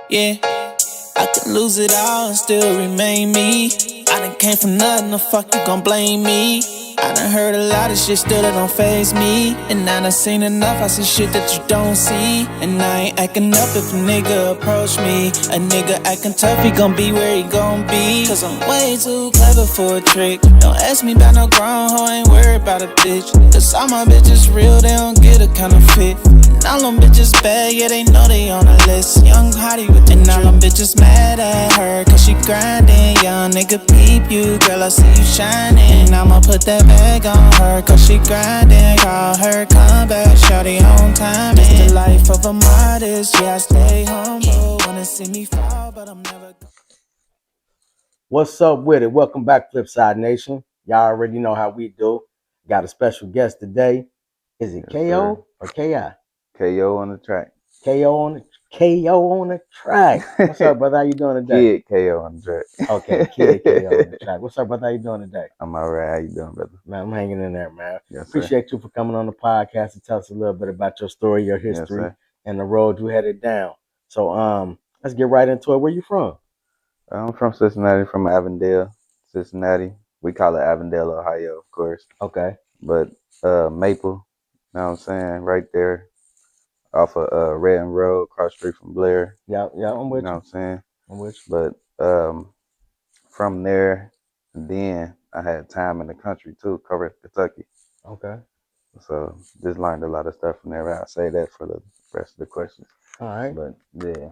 Yeah, I could lose it all and still remain me. I done came from nothing, the fuck you gon' blame me? I done heard a lot of shit, still it don't faze me. And I done seen enough, I see shit that you don't see. And I ain't acting up if a nigga approach me. A nigga acting tough, he gon' be where he gon' be. Cause I'm way too clever for a trick. Don't ask me about no grown hoe, ain't worried about a bitch. Cause all my bitches real, they don't get a counterfeit. And all them bitches bad, yeah, they know they on the list. Young hottie with the and all them bitches mad at her, cause she grinding. Young nigga peep you, girl, I see you shining. And I'ma put that bag on her, cause she grinding. Call her, come back, shawty on time. It's the life of a modest, yeah, I stay humble. Wanna see me fall, but I'm never. What's up with it? Welcome back, FlipSide Nation. Y'all already know how we do. Got a special guest today. Is it KO or KI? KO on the track. KO on the track. What's up, brother? How you doing today? Kid KO on the track. Okay, Kid KO on the track. What's up, brother? How you doing today? I'm all right. How you doing, brother? Man, I'm hanging in there, man. Yes, sir. Appreciate you for coming on the podcast to tell us a little bit about your story, your history, Yes, and the road you headed down. So, let's get right into it. Where you from? I'm from Cincinnati, from Avondale, Cincinnati. We call it Avondale, Ohio, of course. Okay. But Maple, you know what I'm saying? Right there off of Redden Road, across the street from Blair. Yeah, I'm with You know you. what I'm saying? I'm with you. But from there, then I had time in the country too, covering Kentucky. Okay. So just learned a lot of stuff from there. I'll say that for the rest of the questions. All right. But yeah.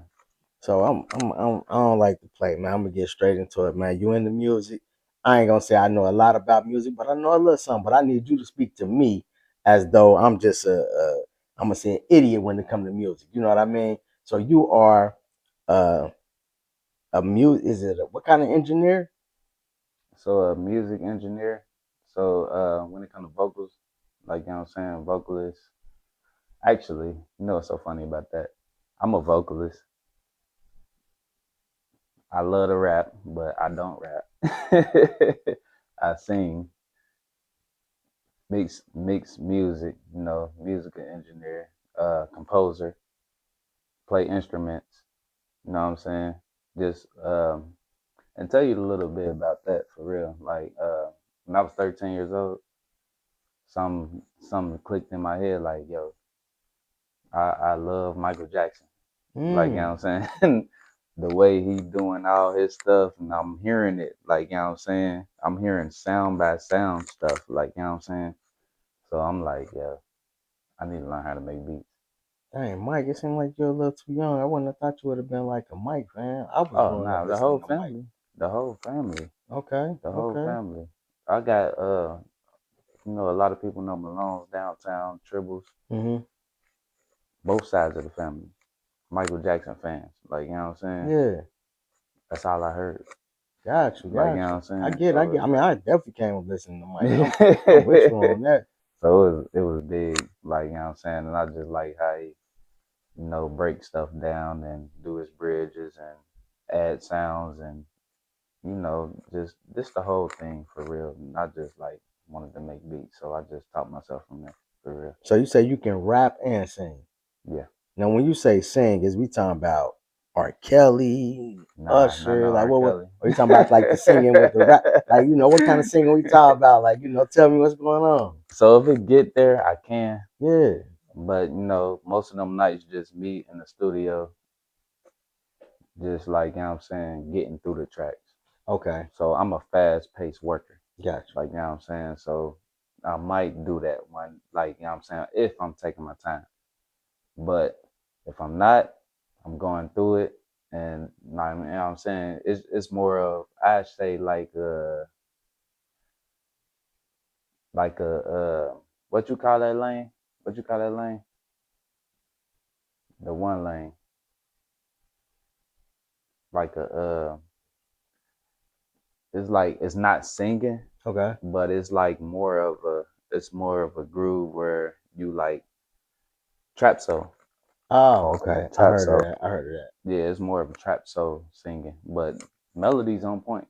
So I don't like to play, man. I'm gonna get straight into it, man. You into music? I ain't gonna say I know a lot about music, but I know a little something. But I need you to speak to me as though I'm just I'm gonna say an idiot when it comes to music. You know what I mean? So you are uh, a what kind of engineer? So a music engineer. So when it comes to vocals, like you know what I'm saying, vocalist. Actually, you know what's so funny about that? I'm a vocalist. I love to rap, but I don't rap. I sing, mix music, you know, musical engineer, composer, play instruments, you know what I'm saying? Just and tell you a little bit about that for real. Like when I was 13 years old, something clicked in my head like, yo, I love Michael Jackson. Like, you know what I'm saying? The way he doing all his stuff, and I'm hearing it, like, you know what I'm saying? I'm hearing sound by sound stuff, like, you know what I'm saying? So I'm like, yeah, I need to learn how to make beats. Dang, Mike, it seemed like you're a little too young. I wouldn't have thought you would have been like a Mike fan. I was growing up The whole listening to Mike. family. The whole family. Okay. The whole family. I got you know, a lot of people know Malone's downtown, Tribbles. Mm-hmm. Both sides of the family. Michael Jackson fans. Like, you know what I'm saying? Yeah. That's all I heard. Got you. Like, you know what I'm saying? I get. I mean, I definitely came up listening to Mike. I'm with you on that. So it was big, like, you know what I'm saying? And I just like how he, you know, break stuff down and do his bridges and add sounds and, you know, just the whole thing for real. Not just like wanted to make beats. So I just taught myself from there for real. So you say you can rap and sing? Yeah. Now, when you say sing, is we talking about R. Kelly, Usher? Like what are you talking about? Like the singing with the rap? Like, you know, what kind of singing we talking about? Like, you know, tell me what's going on. So if it get there, I can. Yeah. But, you know, most of them nights just me in the studio, just like, you know what I'm saying, getting through the tracks. Okay. So I'm a fast-paced worker. Gotcha. Like, you know what I'm saying? So I might do that one, like, you know what I'm saying, if I'm taking my time. But if I'm not, I'm going through it. And, you know what I'm saying, it's more of, I say, like a what you call that lane? What you call that lane? The one lane. Like it's like, it's not singing. Okay. But it's like more of a groove where you like trap soul. Oh, okay. I heard of that. Yeah, it's more of a trap soul singing, but melodies on point.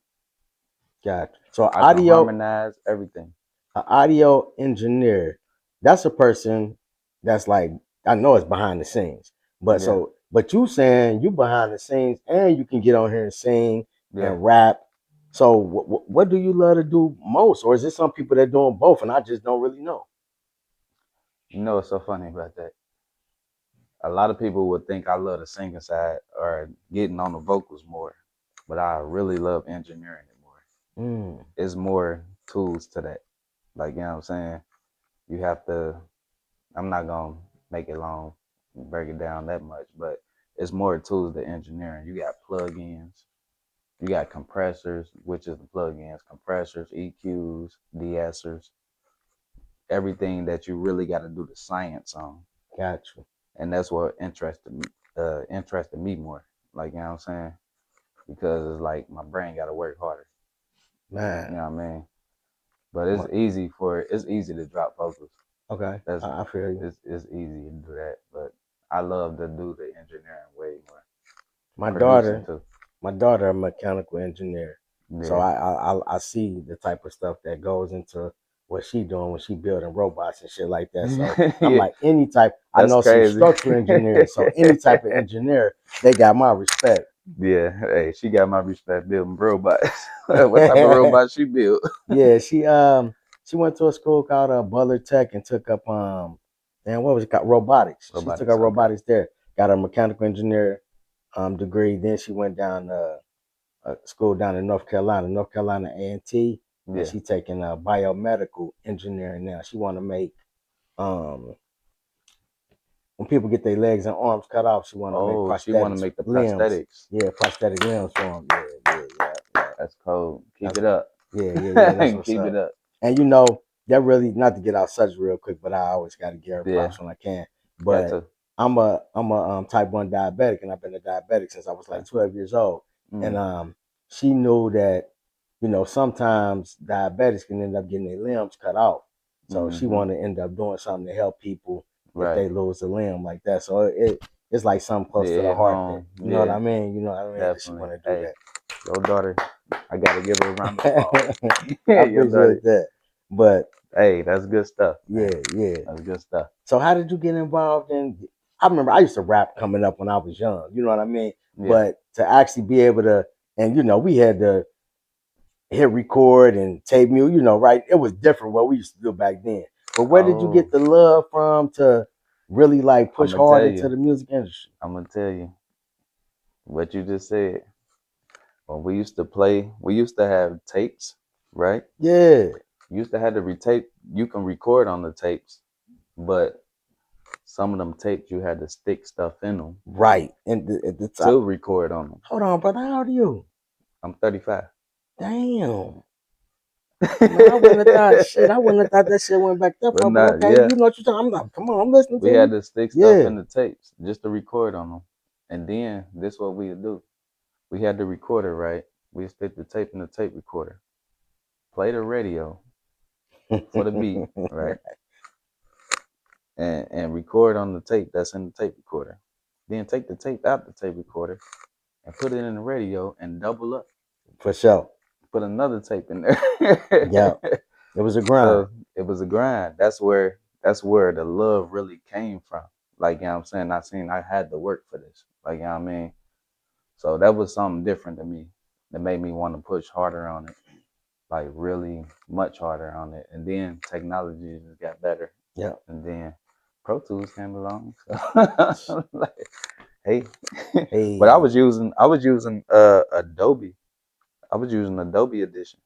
Gotcha. So I can harmonize everything. An audio engineer, that's a person that's like, I know it's behind the scenes, but so But you saying you behind the scenes and you can get on here and sing Yeah. and rap. So what do you love to do most, or is it some people that doing both and I just don't really know? You know what's so funny about that? A lot of people would think I love the singing side or getting on the vocals more, but I really love engineering it more. It's more tools to that. Like, you know what I'm saying? You have to, I'm not going to make it long, break it down that much, but it's more tools to engineering. You got plugins, you got compressors, which is the plugins, compressors, EQs, de-essers, everything that you really got to do the science on. Gotcha. And that's what interested me more. Like, you know what I'm saying? Because it's like my brain got to work harder. Man. You know what I mean? But it's easy to drop vocals. Okay. I feel you. It's easy to do that, but I love to do the engineering way more. My daughter, a mechanical engineer. Yeah. So I see the type of stuff that goes into what she doing when she building robots and shit like that. So I'm like, any type. I know crazy. some structural engineers. So any type of engineer, they got my respect. Yeah, hey, she got my respect building robots. What type of robot she built? Yeah, she went to a school called Butler Tech and took up what was it called? Robotics. She took up robotics there. Got a mechanical engineer degree. Then she went down a school down in North Carolina A&T, and she taking biomedical engineering now. She want to make when people get their legs and arms cut off, she want to make prosthetics. She want to make the prosthetics. Yeah, prosthetic limbs for them. Yeah. That's cool. Keep it up. Yeah. That's what's Keep up. it up. And you know, that really, not to get out such real quick, but I always got to give her props when I can. But I'm a type 1 diabetic, and I've been a diabetic since I was like 12 years old. And she knew that, you know, sometimes diabetics can end up getting their limbs cut off. So she wanted to end up doing something to help people if they lose a limb like that. So it's like something close to the heart. You know what I mean? You know what I mean? Definitely. She want to do that. Your daughter, I gotta give her a round of applause. I appreciate that. But hey, that's good stuff. Yeah. That's good stuff. So how did you get involved in? I remember I used to rap coming up when I was young. You know what I mean? Yeah. But to actually be able to, and you know, we had to hit record and tape music. You know, right? It was different what we used to do back then. But where did you get the love from to really like push hard into the music industry? I'm gonna tell you what you just said. When we used to play, we used to have tapes, right? Yeah. You used to have to retape. You can record on the tapes, but some of them tapes you had to stick stuff in them. Right. And to record on them. Hold on, brother. How old are you? I'm 35. Damn. Man, I wouldn't have thought shit. I wouldn't have thought that shit went back that far. But okay, you know what you're talking about. Come on, I'm listening to you. We had to stick stuff in the tapes just to record on them. And then this is what we would do. We had the recorder, right? We stick the tape in the tape recorder. Play the radio for the beat, right? And record on the tape that's in the tape recorder. Then take the tape out the tape recorder and put it in the radio and double up. For sure. Put another tape in there. Yeah. It was a grind. So it was a grind. That's where the love really came from. Like, you know what I'm saying? I had to work for this. Like, you know what I mean? So that was something different to me that made me want to push harder on it. Like really much harder on it. And then technology just got better. Yeah. And then Pro Tools came along. So like, hey. But I was using Adobe. I was using Adobe Edition.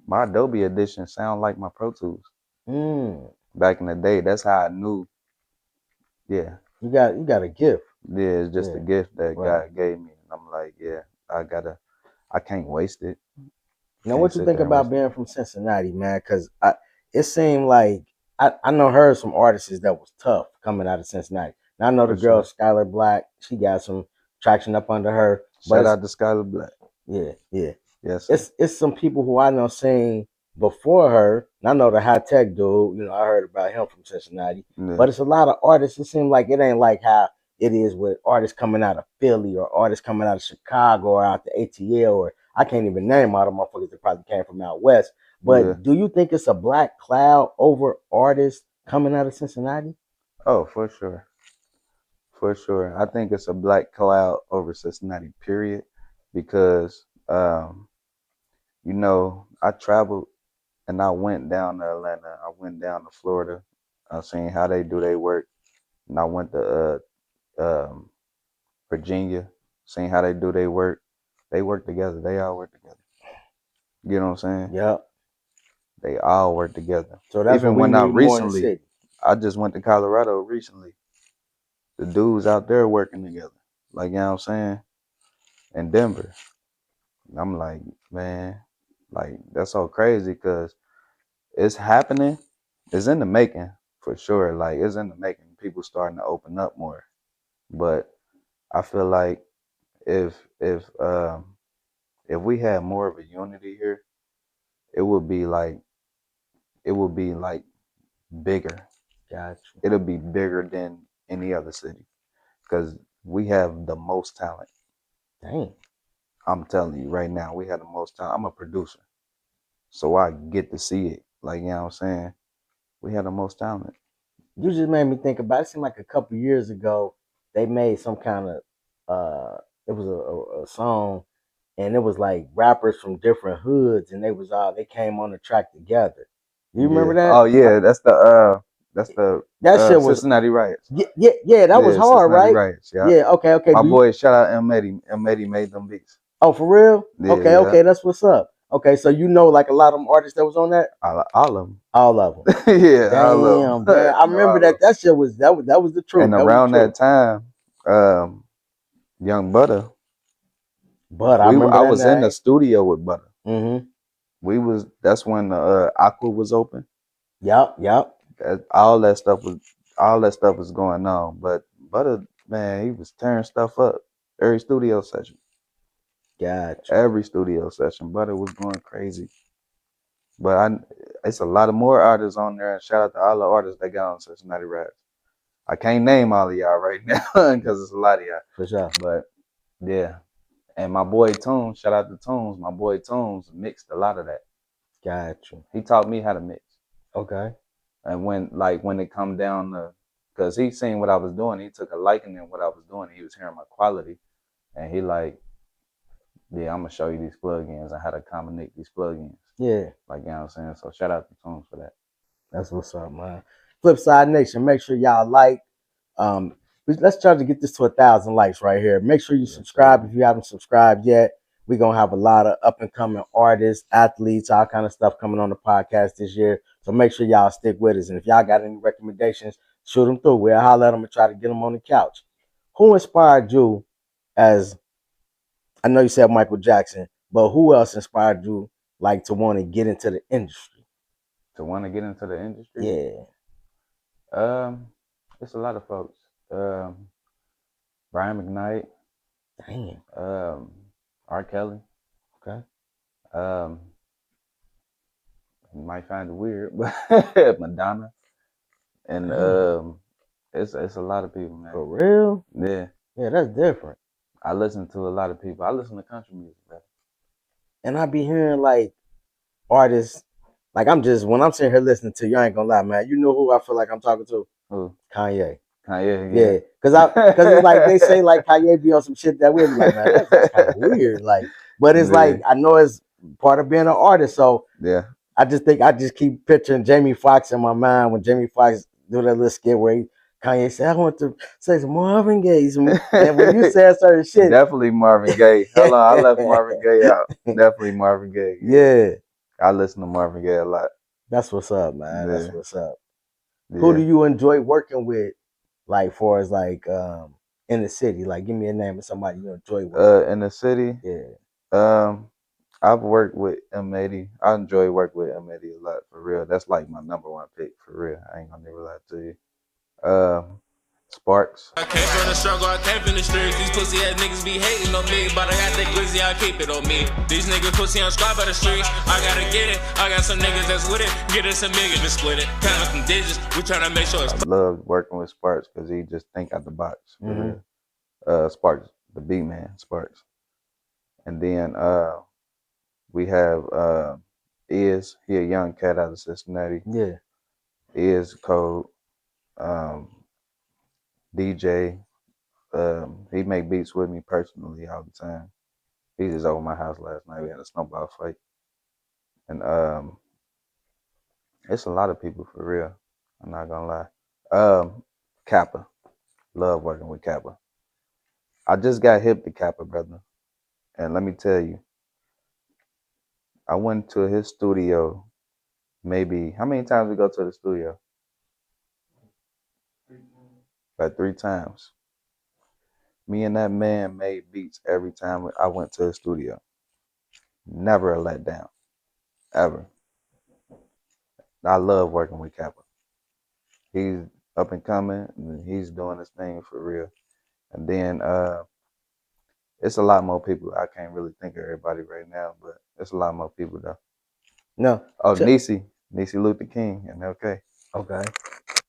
My Adobe Edition sound like my Pro Tools. Back in the day, that's how I knew. Yeah. You got a gift. Yeah, it's just a gift that God gave me. And I'm like, yeah, I can't waste it. Now, what you think about being from Cincinnati, man? Because it seemed like I know heard some artists that was tough coming out of Cincinnati. Now I know the girl Skylar Black, she got some traction up under her. Shout out to Skylar Black. Yeah. Yes. It's some people who I know sing before her. And I know the High Tech dude. You know, I heard about him from Cincinnati. Yeah. But it's a lot of artists. It seems like it ain't like how it is with artists coming out of Philly or artists coming out of Chicago or out the ATL, or I can't even name all the motherfuckers that probably came from out west. But do you think it's a black cloud over artists coming out of Cincinnati? Oh, for sure. For sure. I think it's a black cloud over Cincinnati, period. Because I traveled and I went down to Atlanta. I went down to Florida. I seen how they do their work. And I went to Virginia, seen how they do their work. They work together. They all work together. You know what I'm saying? Yep. They all work together. So that's Even what we when need I more in the recently, city. I just went to Colorado recently. The dudes out there working together. Like, you know what I'm saying? In Denver. I'm like, man, like, that's so crazy because it's happening. It's in the making for sure. Like, it's in the making. People starting to open up more. But I feel like if we had more of a unity here, it would be like bigger. Gotcha. It'll be bigger than any other city because we have the most talent. Dang. I'm telling you right now, we have the most talent. I'm a producer, so I get to see it. Like, you know what I'm saying? We have the most talent. You just made me think about it. It seemed like a couple years ago they made some kind of it was a song, and it was like rappers from different hoods, and they came on the track together. You remember Yeah. that? Oh yeah, that's the That shit was Cincinnati riots. yeah, that was Yeah, hard, Cincinnati right? riots. Yeah. Yeah, okay. My boy, shout out M. Eddie. M. Eddie made them beats. Oh, for real? Yeah, Okay, that's what's up. Okay, so you know like a lot of them artists that was on that? all of them. All of them. Yeah, all of Damn, them. man. I remember that shit was that was the truth. And That was around the that truth. time, Young Butter, But I remember I that was in the night. studio with Butter. Mm-hmm. That's when Aqua was open. Yep. All that stuff was going on. But Butter, man, he was tearing stuff up. Every studio session. Gotcha. Every studio session. Butter was going crazy. But it's a lot of more artists on there, and shout out to all the artists that got on Cincinnati Raps. I can't name all of y'all right now because it's a lot of y'all. For sure. But yeah. And my boy Tunes, shout out to Tunes. My boy Tunes mixed a lot of that. Gotcha. He taught me how to mix. Okay. And when it come down to, because he seen what I was doing, he took a liking in what I was doing. He was hearing my quality, and he like, yeah, I'm gonna show you these plugins and how to combine these plugins. Yeah. Like, you know what I'm saying? So shout out to Tunes for that. That's what's up, man. FlipSide Nation, make sure y'all like. Let's try to get this to 1,000 likes right here. Make sure you subscribe if you haven't subscribed yet. We're gonna have a lot of up and coming artists, athletes, all kind of stuff coming on the podcast this year. So make sure y'all stick with us. And if y'all got any recommendations, shoot them through. We'll holler at them and try to get them on the couch. Who inspired you as I know you said Michael Jackson, but who else inspired you like to want to get into the industry? To want to get into the industry? Yeah. It's a lot of folks. Brian McKnight. Damn. R. Kelly. Okay. You might find it weird, but Madonna. And it's a lot of people, man. For real? Yeah. Yeah, that's different. I listen to a lot of people. I listen to country music, bro. And I be hearing like artists, like when I'm sitting here listening to you, I ain't gonna lie, man. You know who I feel like I'm talking to? Who? Kanye. Kanye, yeah. Cause it's like they say like Kanye be on some shit that we're like, man, that's just kind of weird. Like, but it's like I know it's part of being an artist, so yeah. I just keep picturing Jamie Foxx in my mind when Jamie Foxx do that little skit where Kanye said, I want to say some Marvin Gaye. And when you said certain shit. Definitely Marvin Gaye. Hold on, I left Marvin Gaye out. Definitely Marvin Gaye. Yeah. I listen to Marvin Gaye a lot. That's what's up, man. Yeah. That's what's up. Yeah. Who do you enjoy working with, like, for as like in the city? Like, give me a name of somebody you enjoy working with. In the city? Yeah. I've worked with M80. I enjoy working with M80 a lot, for real. That's like my number one pick, for real. I ain't gonna never lie to you. Sparks. I came from the struggle, I came from the streets. These pussy ass niggas be hating on me, but I got that glizzy, I keep it on me. These niggas pussy on squad by the streets. I gotta get it. I got some niggas that's with it. Get us a million to split it. Count up some digits. We tryna make sure it's. I love working with Sparks because he just think out the box. For real. Sparks, the beat man, Sparks. And then we have Is. He a young cat out of Cincinnati. Yeah. Is Code. DJ, He make beats with me personally all the time. He was over my house last night. We had a snowball fight, and it's a lot of people for real. I'm not gonna lie. Kappa, love working with Kappa. I just got hip to Kappa, brother, and let me tell you, I went to his studio. Maybe how many times we go to the studio? Like 3 times. Me and that man made beats every time I went to the studio. Never a letdown, ever. I love working with Kappa. He's up and coming, and he's doing his thing for real. And then it's a lot more people. I can't really think of everybody right now, but it's a lot more people though. No. Oh, Niecy Luther King, and okay. Okay.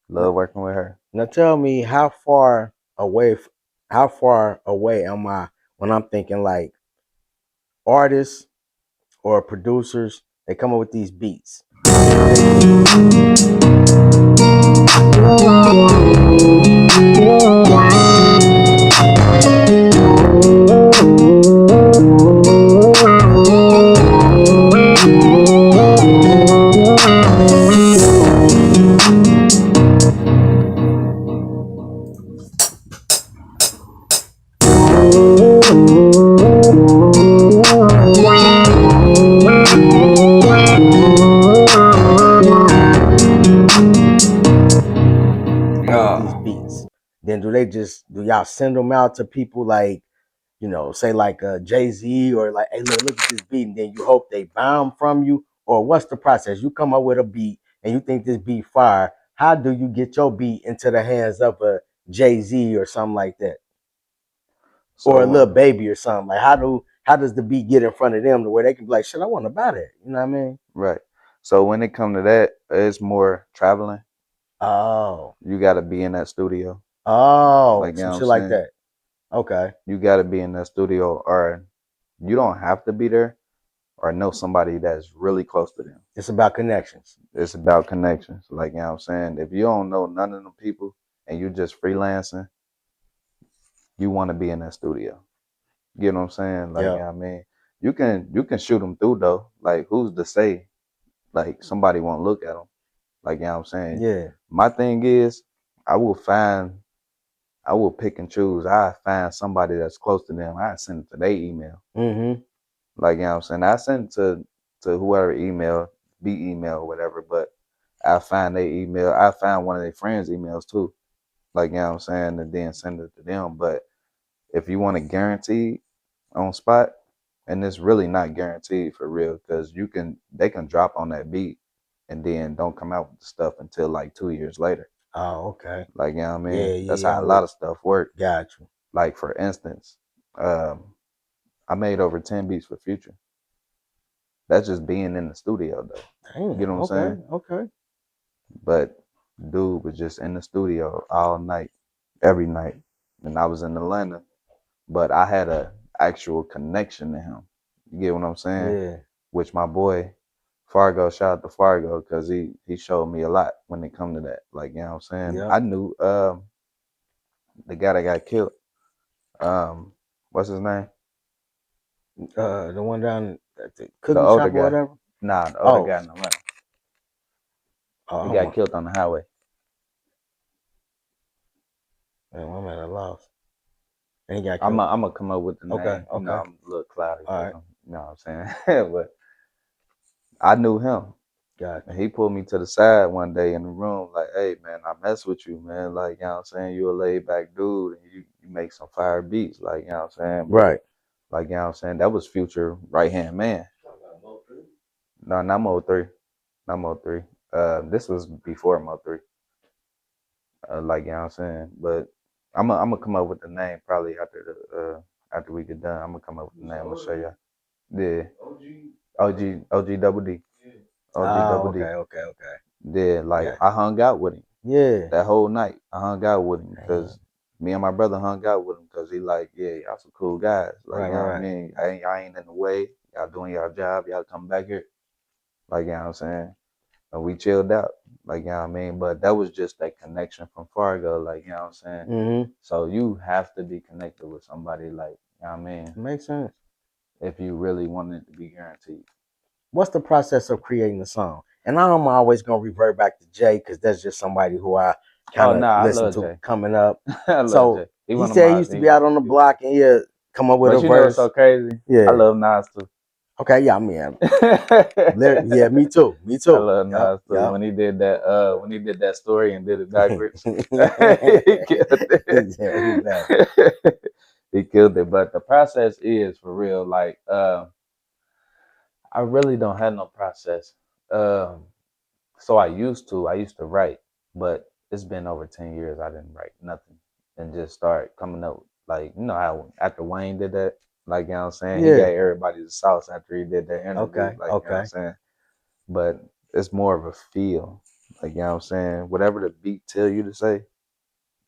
Love working with her. Now tell me how far away am I when I'm thinking like artists or producers, they come up with these beats. These beats. Then do y'all send them out to people like, you know, say like Jay-Z or like, hey, look at this beat, and then you hope they buy them from you? Or what's the process? You come up with a beat and you think this beat fire. How do you get your beat into the hands of a Jay-Z or something like that? So, or a little baby or something? Like how does the beat get in front of them to where they can be like, shit, I want to buy that? You know what I mean? right. So when it come to that, it's more traveling. Oh. You gotta be in that studio. Oh, like, some shit like that. Okay. You gotta be in that studio, or you don't have to be there, or know somebody that's really close to them. It's about connections. It's about connections. Like, you know what I'm saying? If you don't know none of them people and you just freelancing, you want to be in that studio. You know what I'm saying? Like, you know what I mean? You can shoot them through though. Like, who's to say like somebody won't look at them? Like, you know what I'm saying? Yeah. My thing is, I will pick and choose. I find somebody that's close to them. I send it to their email. Mm-hmm. Like, you know what I'm saying? I send it to whoever be email, whatever, but I find their email. I find one of their friends' emails too. Like, you know what I'm saying? And then send it to them. But if you want to guarantee on spot, and it's really not guaranteed for real, because they can drop on that beat and then don't come out with the stuff until like 2 years later. Oh, okay. Like, you know what I mean? Yeah, That's how a lot of stuff work. Got you. Like, for instance, I made over 10 beats for Future. That's just being in the studio though. Damn, You know what I'm saying? Okay. But dude was just in the studio all night, every night. And I was in Atlanta, but I had a actual connection to him. You get what I'm saying? Yeah. Which my boy Fargo, shout out to Fargo, because he showed me a lot when it come to that. Like, you know what I'm saying? Yep. I knew the guy that got killed. What's his name? The one down at the cookie The shop older or guy. whatever? Nah, the older guy in Atlanta. He got on. killed on the highway. Man, I'm at a loss. And he got I'm killed. gonna come up with the name. Okay. You know, I'm a little cloudy. All right. You know what I'm saying? But I knew him. Got And he pulled me to the side one day in the room, like, hey man, I mess with you, man. Like, you know what I'm saying? You a laid back dude and you make some fire beats, like, you know what I'm saying? But, right. like, you know what I'm saying? That was Future right hand man. No, not Mo 3. Not Mo 3. This was before Mo 3. Like, you know what I'm saying? But I'm gonna come up with the name probably after we get done. I'm gonna come up with the name. I'm gonna show you. Yeah. OG double D. OG double D. Okay. Yeah, like I hung out with him. Yeah. That whole night, I hung out with him because me and my brother hung out with him because he like, yeah, y'all some cool guys. Like, you know what I mean? Y'all ain't in the way. Y'all doing y'all job. Y'all come back here. Like, you know what I'm saying? and we chilled out. Like, you know what I mean? But that was just that connection from Fargo, like, you know what I'm saying? Mm-hmm. So you have to be connected with somebody, like, you know what I mean? Makes sense. If you really want it to be guaranteed. What's the process of creating a song? And I'm always gonna revert back to Jay because that's just somebody who I Oh, kind of nah, I listen love to Jay. coming up. I love So Jay. He he one of said he my, used to be out on the yeah. block and yeah, come up with But a you know what's verse. so crazy? I Yeah. love Nas too. Okay. Yeah. I mean, yeah. Me too. Me I too. love Yep. Nas too. Yep. When he did that story and did it backwards, he killed Yeah, he back. it. He killed it. But the process is for real. Like, I really don't have no process. Um, so I used to write, but it's been over 10 years I didn't write nothing and just start coming up like, you know how after Wayne did that, like, you know what I'm saying? He Yeah. gave everybody the sauce after he did that interview, Okay. like, you know what I'm Okay. saying? But it's more of a feel, like, you know what I'm saying? Whatever the beat tell you to say,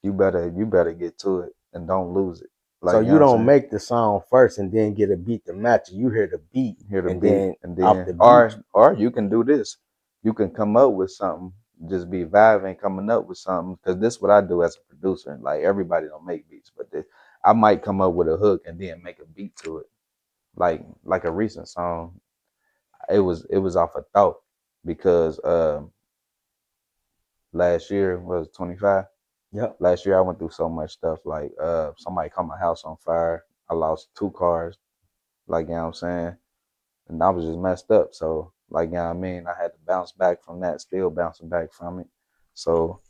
you better get to it and don't lose it. So Like, you know you what I'm don't saying? make the song first and then get a beat to match it. You hear the beat Hear the and beat, then and off the then beat. or you can do this. You can come up with something, just be vibing, coming up with something. Because this is what I do as a producer. Like, everybody don't make beats, but I might come up with a hook and then make a beat to it. Like a recent song, it was off a thought because last year was 25. Yep. Last year I went through so much stuff. Like, somebody caught my house on fire. I lost 2 cars. Like, you know what I'm saying? And I was just messed up. So, like, you know what I mean? I had to bounce back from that, still bouncing back from it. So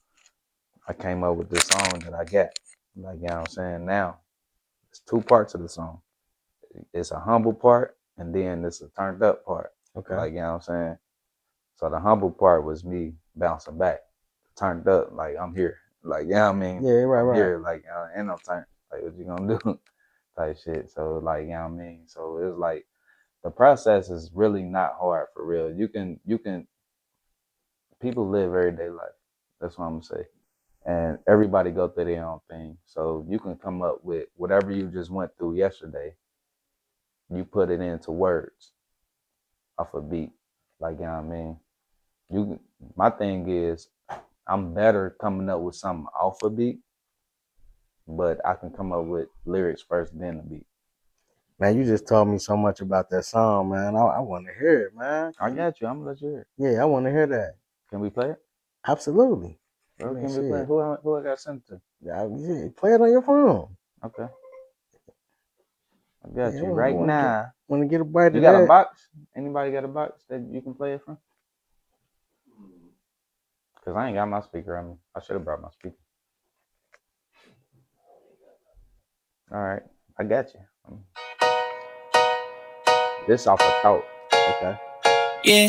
I came up with this song that I got. Like, you know what I'm saying? Now, it's 2 parts of the song. It's a humble part, and then it's a turned up part. Okay. Like, you know what I'm saying? So the humble part was me bouncing back. Turned up, like, I'm here. Like, you know what I mean? Yeah, right, I'm right. here. Like, ain't no turn. Like, what you gonna do? Type shit. So, like, you know what I mean? So it's like, the process is really not hard for real. You can people live everyday life. That's what I'm gonna say. And everybody go through their own thing. So you can come up with whatever you just went through yesterday, you put it into words off a beat. Like, you know what I mean? My thing is I'm better coming up with something off a beat, but I can come up with lyrics first, then the beat. Man, you just told me so much about that song, man. I want to hear it, man. I got you. I'm gonna let you hear it. Yeah, I want to hear that. Can we play it? Absolutely. I Bro, mean, can we play it? shit. Who I got sent to? Yeah, play it on your phone. Okay. I got Yeah, I you right now. want to get a bite You of got a that. box? Anybody got a box that you can play it from? Cause I ain't got my speaker on me. I should have brought my speaker. All right, I got you. This off a thought. Okay. Yeah,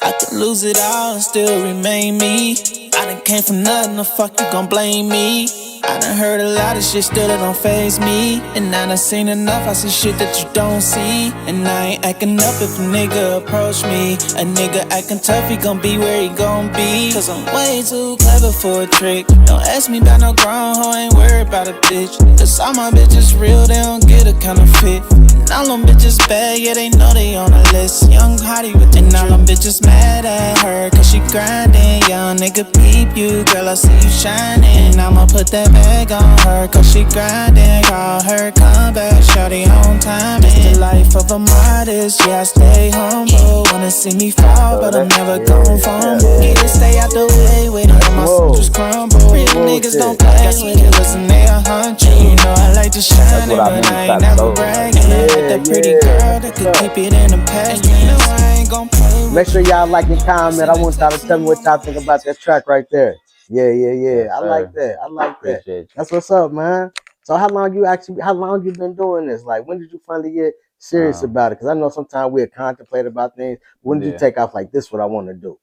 I could lose it all and still remain me. I done came from nothing, the fuck you gon' blame me? I done heard a lot of shit, still it don't faze me. And I done seen enough, I see shit that you don't see. And I ain't acting up if a nigga approach me. A nigga acting tough, he gon' be where he gon' be. Cause I'm way too clever for a trick. Don't ask me about no grown hoe, ain't worried about a bitch. Cause all my bitches real, they don't get a counterfeit. And all them bitches bad, yeah, they know they on the list. Young hottie with the and all them bitches mad at her, cause she grinding. Young nigga peep you, girl, I see you shining. And I'ma put that bag on her, cause she grinding. Call her, come back, shawty on time. It's the life of a modest, yeah, I stay humble. Wanna see me fall, but I'm never gon' fumble. Need to stay out the way, waiting on my soldiers crumble. Real niggas don't play, got some killers and they'll hunt you. You know I like to shine it, but I ain't never bragging. I like that pretty girl that could keep it in the past. You know I ain't gon' Make sure y'all like and comment. I want y'all to tell me what y'all think about that track right there. Yeah. Yes, I like that. I like that. Appreciate you. That's what's up, man. So how long you been doing this? Like, when did you finally get serious about it? Because I know sometimes we'll contemplate about things. When did you take off like this? What I want to do?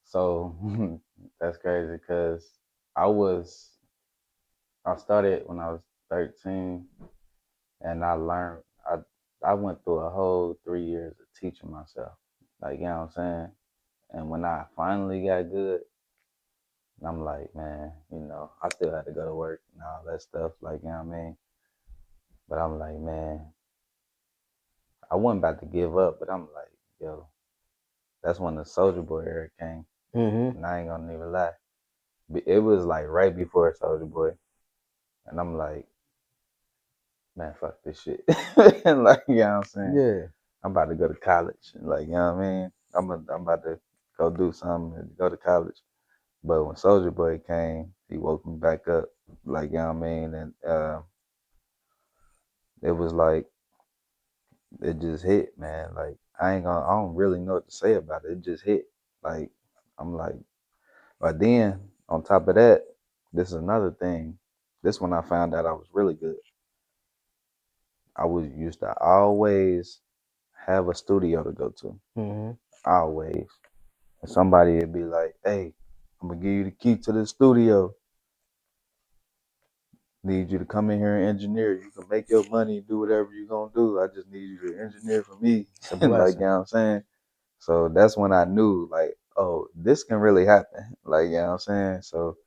So that's crazy because I started when I was 13, and I went through a whole 3 years of teaching myself. Like, you know what I'm saying? And when I finally got good, I'm like, man, I still had to go to work and all that stuff, like, you know what I mean? But I'm like, man, I wasn't about to give up, but I'm like, yo, that's when the Soulja Boy era came. Mm-hmm. And I ain't gonna even lie. It was like right before Soulja Boy. And I'm like, man, fuck this shit. Like, you know what I'm saying? Yeah. I'm about to go to college. Like, you know what I mean? I'm about to go do something and go to college. But when Soulja Boy came, he woke me back up. Like, you know what I mean? And it was like, it just hit, man. Like, I don't really know what to say about it. It just hit. Like, I'm like, but then on top of that, this is another thing. This one I found out I was really good. I was used to always have a studio to go to. Mm-hmm. Always. And somebody would be like, hey, I'm gonna give you the key to the studio. Need you to come in here and engineer. You can make your money, do whatever you're gonna do. I just need you to engineer for me. It's a Like, blessing. you know what I'm saying? So that's when I knew, like, oh, this can really happen. Like, you know what I'm saying? So,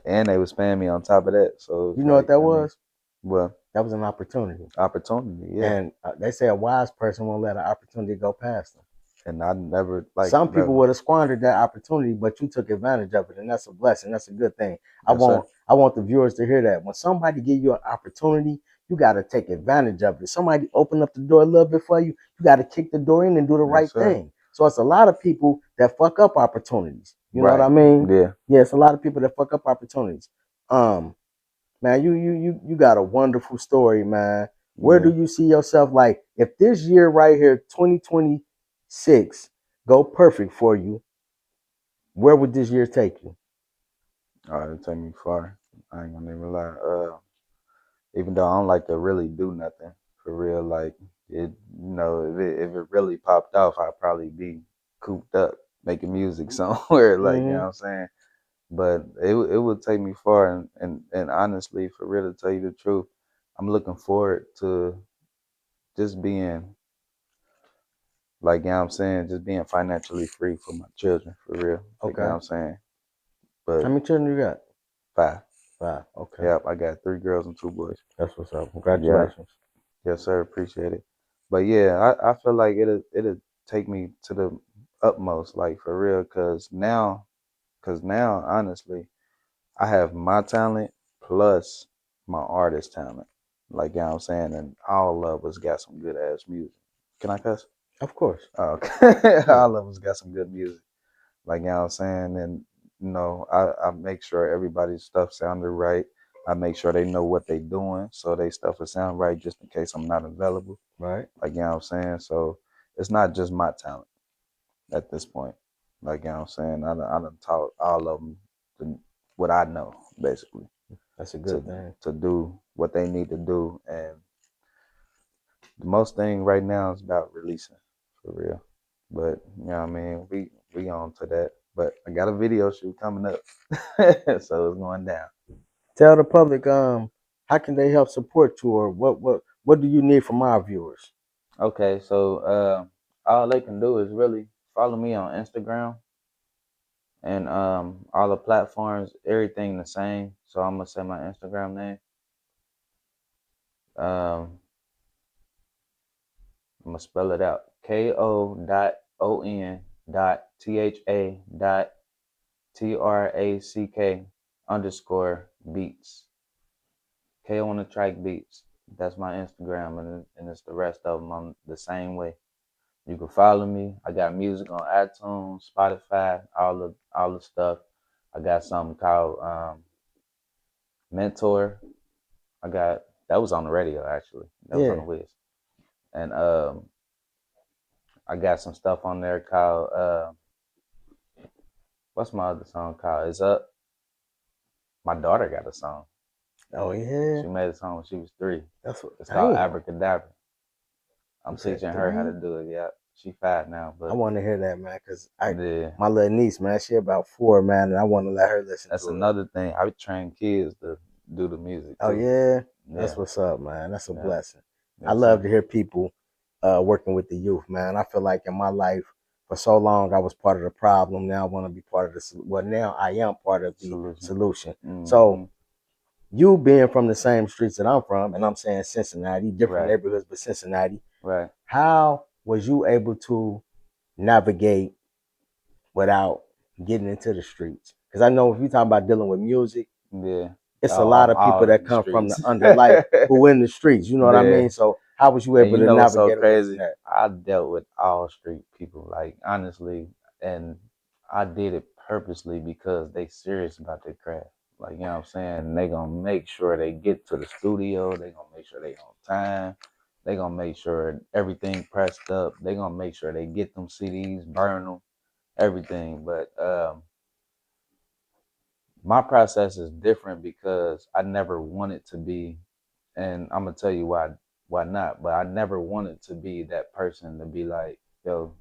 and they was paying me on top of that. So it's You know what like, that I mean, was? well, That was an opportunity. opportunity, yeah. And they say a wise person won't let an opportunity go past them. And I never, like, Some people never. would have squandered that opportunity, but you took advantage of it, and that's a blessing. That's a good thing. Yes, sir. I want the viewers to hear that. When somebody give you an opportunity, you got to take advantage of it. Somebody open up the door a little bit for you, you got to kick the door in and do the right Yes, sir. thing. So it's a lot of people that fuck up opportunities. You know what I Right. mean? Yeah. Yeah, it's a lot of people that fuck up opportunities. Man, you got a wonderful story, man. Where do Yeah. you see yourself, like, if this year right here, 2026, go perfect for you, where would this year take you? It'll take me far. I ain't gonna even lie. Even though I don't like to really do nothing for real, like it, if it really popped off, I'd probably be cooped up making music somewhere, like, you know what I'm saying. But it would take me far, and honestly, for real, to tell you the truth, I'm looking forward to just being, like, you know what I'm saying, just being financially free for my children, for real. Like, you know what Okay. I'm saying. How But many children you got? 5. 5. Okay. Yep, I got 3 girls and 2 boys. That's what's up. Yeah. Congratulations. Yes, sir. Appreciate it. But yeah, I feel like it'll take me to the utmost, like, for real, cause now, honestly, I have my talent plus my artist talent. Like, you know what I'm saying? And all of us got some good ass music. Can I cuss? Of course. Oh, okay. Yeah. All of us got some good music. Like, you know what I'm saying? And, I make sure everybody's stuff sounded right. I make sure they know what they doing so they stuff will sound right just in case I'm not available. Right. Like, you know what I'm saying? So it's not just my talent at this point. Like, you know what I'm saying? I done taught all of them what I know, basically, That's a good thing. to do what they need to do. And the most thing right now is about releasing, for real. But, you know what I mean? We on to that. But I got a video shoot coming up. So it's going down. Tell the public, how can they help support you, or what do you need from our viewers? Okay, so all they can do is really follow me on Instagram and all the platforms, everything the same. So I'm gonna say my Instagram name. Um, I'm gonna spell it out: KO.ON.THA.TRACK_beats. KO on the track beats. That's my Instagram, and it's the rest of them on the same way. You can follow me. I got music on iTunes, Spotify, all the stuff. I got something called Mentor. That was on the radio actually. That was on the Wiz. And I got some stuff on there called what's my other song called? It's Up. My daughter got a song. Oh yeah. She made a song when she was 3. That's what. It's called Damn. Abracadabra. I'm You said teaching her how 3? to do it. Yeah, she 5 now, I but want to hear that, man, because yeah, my little niece, man, she about 4, man, and I want to let her listen that's to it. another thing. I train kids to do the music Oh too. yeah, Yeah. that's what's up, man. That's a Yeah. blessing. Yes, I love sir. to hear people working with the youth, man. I feel like in my life for so long I was part of the problem. Now I want to be part of the well. Now I am part of the solution. So you being from the same streets that I'm from, and I'm saying Cincinnati, different Right. neighborhoods, but Cincinnati. Right. How was you able to navigate without getting into the streets? Because I know if you talk about dealing with music, Yeah. it's a lot I'm of people all in that the come from the streets. under life who in the streets. You know what I Yeah. mean? So how was you And able you to know what's so navigate away from crazy? that? I dealt with all street people, like honestly, and I did it purposely because they serious about their craft. Like, you know what I'm saying? They gonna make sure they get to the studio, they gonna make sure they on time, they gonna make sure everything pressed up, they gonna make sure they get them CDs, burn them, everything. But my process is different because I never wanted to be, and I'm gonna tell you why not. But I never wanted to be that person to be like, yo,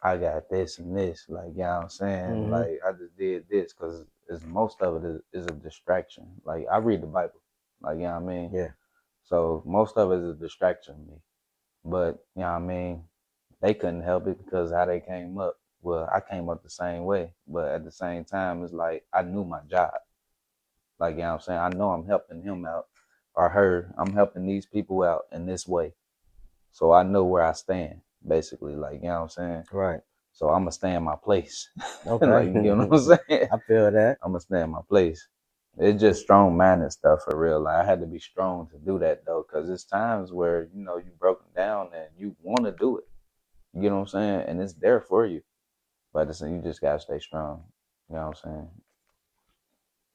I got this and this, like, you know what I'm saying? Mm-hmm. Like, I just did this because it's most of it is a distraction. Like, I read the Bible, like, you know what I mean? Yeah. So most of it is a distraction to me. But, you know what I mean? They couldn't help it because how they came up. Well, I came up the same way, but at the same time, it's like I knew my job. Like, you know what I'm saying? I know I'm helping him out or her. I'm helping these people out in this way. So I know where I stand, basically. Like, you know what I'm saying? Right. So I'm going to stay in my place. Okay. Like, you know what I'm saying? I feel that. I'm going to stay in my place. It's just strong minded stuff for real. Like, I had to be strong to do that, though, because it's times where, you know, you broken down and you want to do it. You know what I'm saying? And it's there for you. But you just got to stay strong. You know what I'm saying?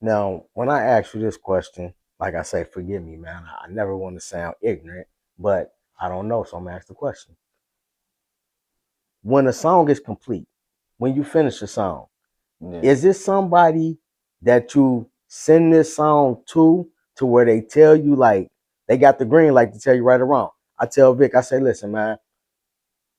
Now, when I ask you this question, like I say, forgive me, man. I never want to sound ignorant, but I don't know, so I'm gonna ask the question. When a song is complete, when you finish a song, Yeah. is it somebody that you send this song to where they tell you like they got the green light to tell you right or wrong? I tell Vic, I say, listen, man,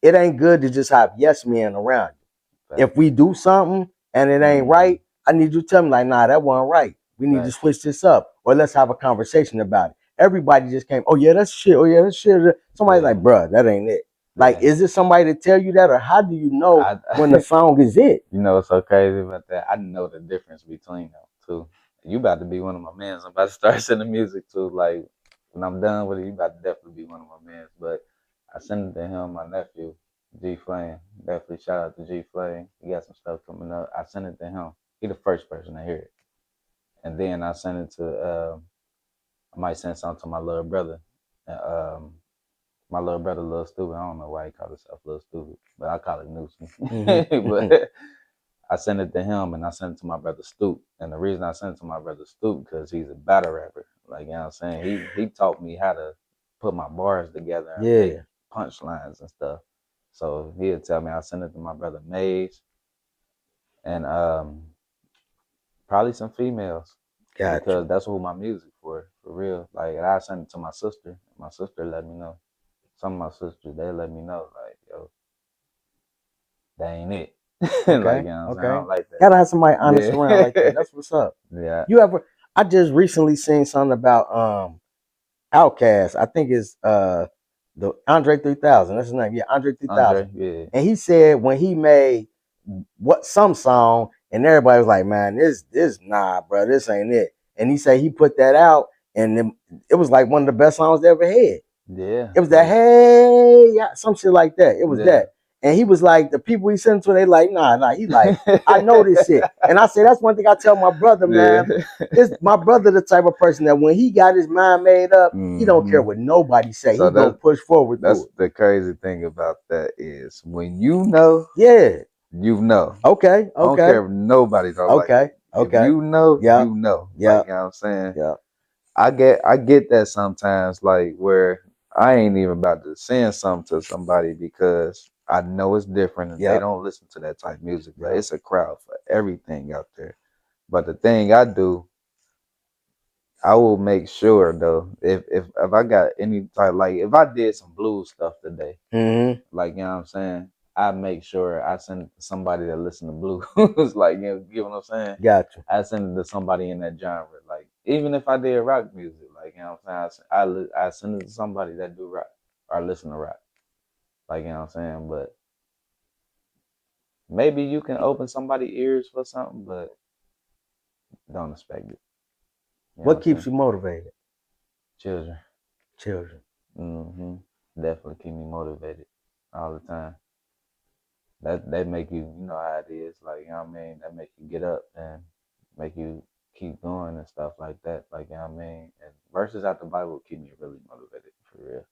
it ain't good to just have yes men around you. Fact. If we do something and it ain't right, I need you to tell me like, nah, that wasn't right. We need to Fact. switch this up, or let's have a conversation about it. Everybody just came, oh yeah, that's shit. Oh yeah, that's shit. Somebody's like, bruh, that ain't it. Like, Yeah. is it somebody to tell you that, or how do you know when the I, song is it? you know what's so crazy about that? I know the difference between them too. You about to be one of my mans. I'm about to start sending music too. Like when I'm done with it, you about to definitely be one of my mans. But I sent it to him, my nephew, G Flame. Definitely shout out to G Flame. He got some stuff coming up. I sent it to him. He the first person to hear it. And then I sent it to I might send something to my little brother. And, my little brother Lil Stupid. I don't know why he called himself Lil Stupid, but I call it Newsom. But I sent it to him and I sent it to my brother Stoop. And the reason I sent it to my brother Stoop because he's a battle rapper. Like, you know what I'm saying? He taught me how to put my bars together and make punchlines and stuff. So he'll tell me I sent it to my brother Maze and probably some females. Gotcha. Because that's who my music for real. Like I sent it to my sister. My sister let me know. Some of my sisters, they let me know, like, yo, that ain't it. Okay. Like, you know what I'm saying? I don't like that. Gotta have somebody honest around like that. That's what's up. Yeah. You ever? I just recently seen something about Outkast. I think it's the Andre 3000. That's his name. Yeah, Andre 3000. Yeah. And he said when he made some song, and everybody was like, "Man, this nah, bro, this ain't it." And he said he put that out, and it was like one of the best songs they ever had. Yeah. It was that hey, yeah, some shit like that. It was that. And he was like, the people he sent to, they like, nah. He like, I know this shit. And I say, that's one thing I tell my brother, man. This my brother the type of person that when he got his mind made up, he don't care what nobody say. So he gonna push forward. That's the crazy thing about that is when you know, you know. Okay. I don't care if nobody don't like it. If you know, you know. Yeah. Like, you know what I'm saying? Yeah. I get that sometimes, like where I ain't even about to send something to somebody because I know it's different and they don't listen to that type of music. But it's a crowd for everything out there. But the thing I do, I will make sure though, if I got any type, like if I did some blues stuff today, like, you know what I'm saying, I make sure I send it to somebody that listen to blues. Like, you know what I'm saying? Gotcha. I send it to somebody in that genre. Like, even if I did rock music, like, you know what I'm saying, I send it to somebody that do rock or listen to rock. Like, you know what I'm saying? But maybe you can open somebody's ears for something, but don't expect it. You know what keeps you motivated? Children. Children. Definitely keep me motivated all the time. that make you, you know how it is, like, you know what I mean, that make you get up and make you keep going and stuff like that, like, you know what I mean. And verses out the Bible keep me really motivated for real.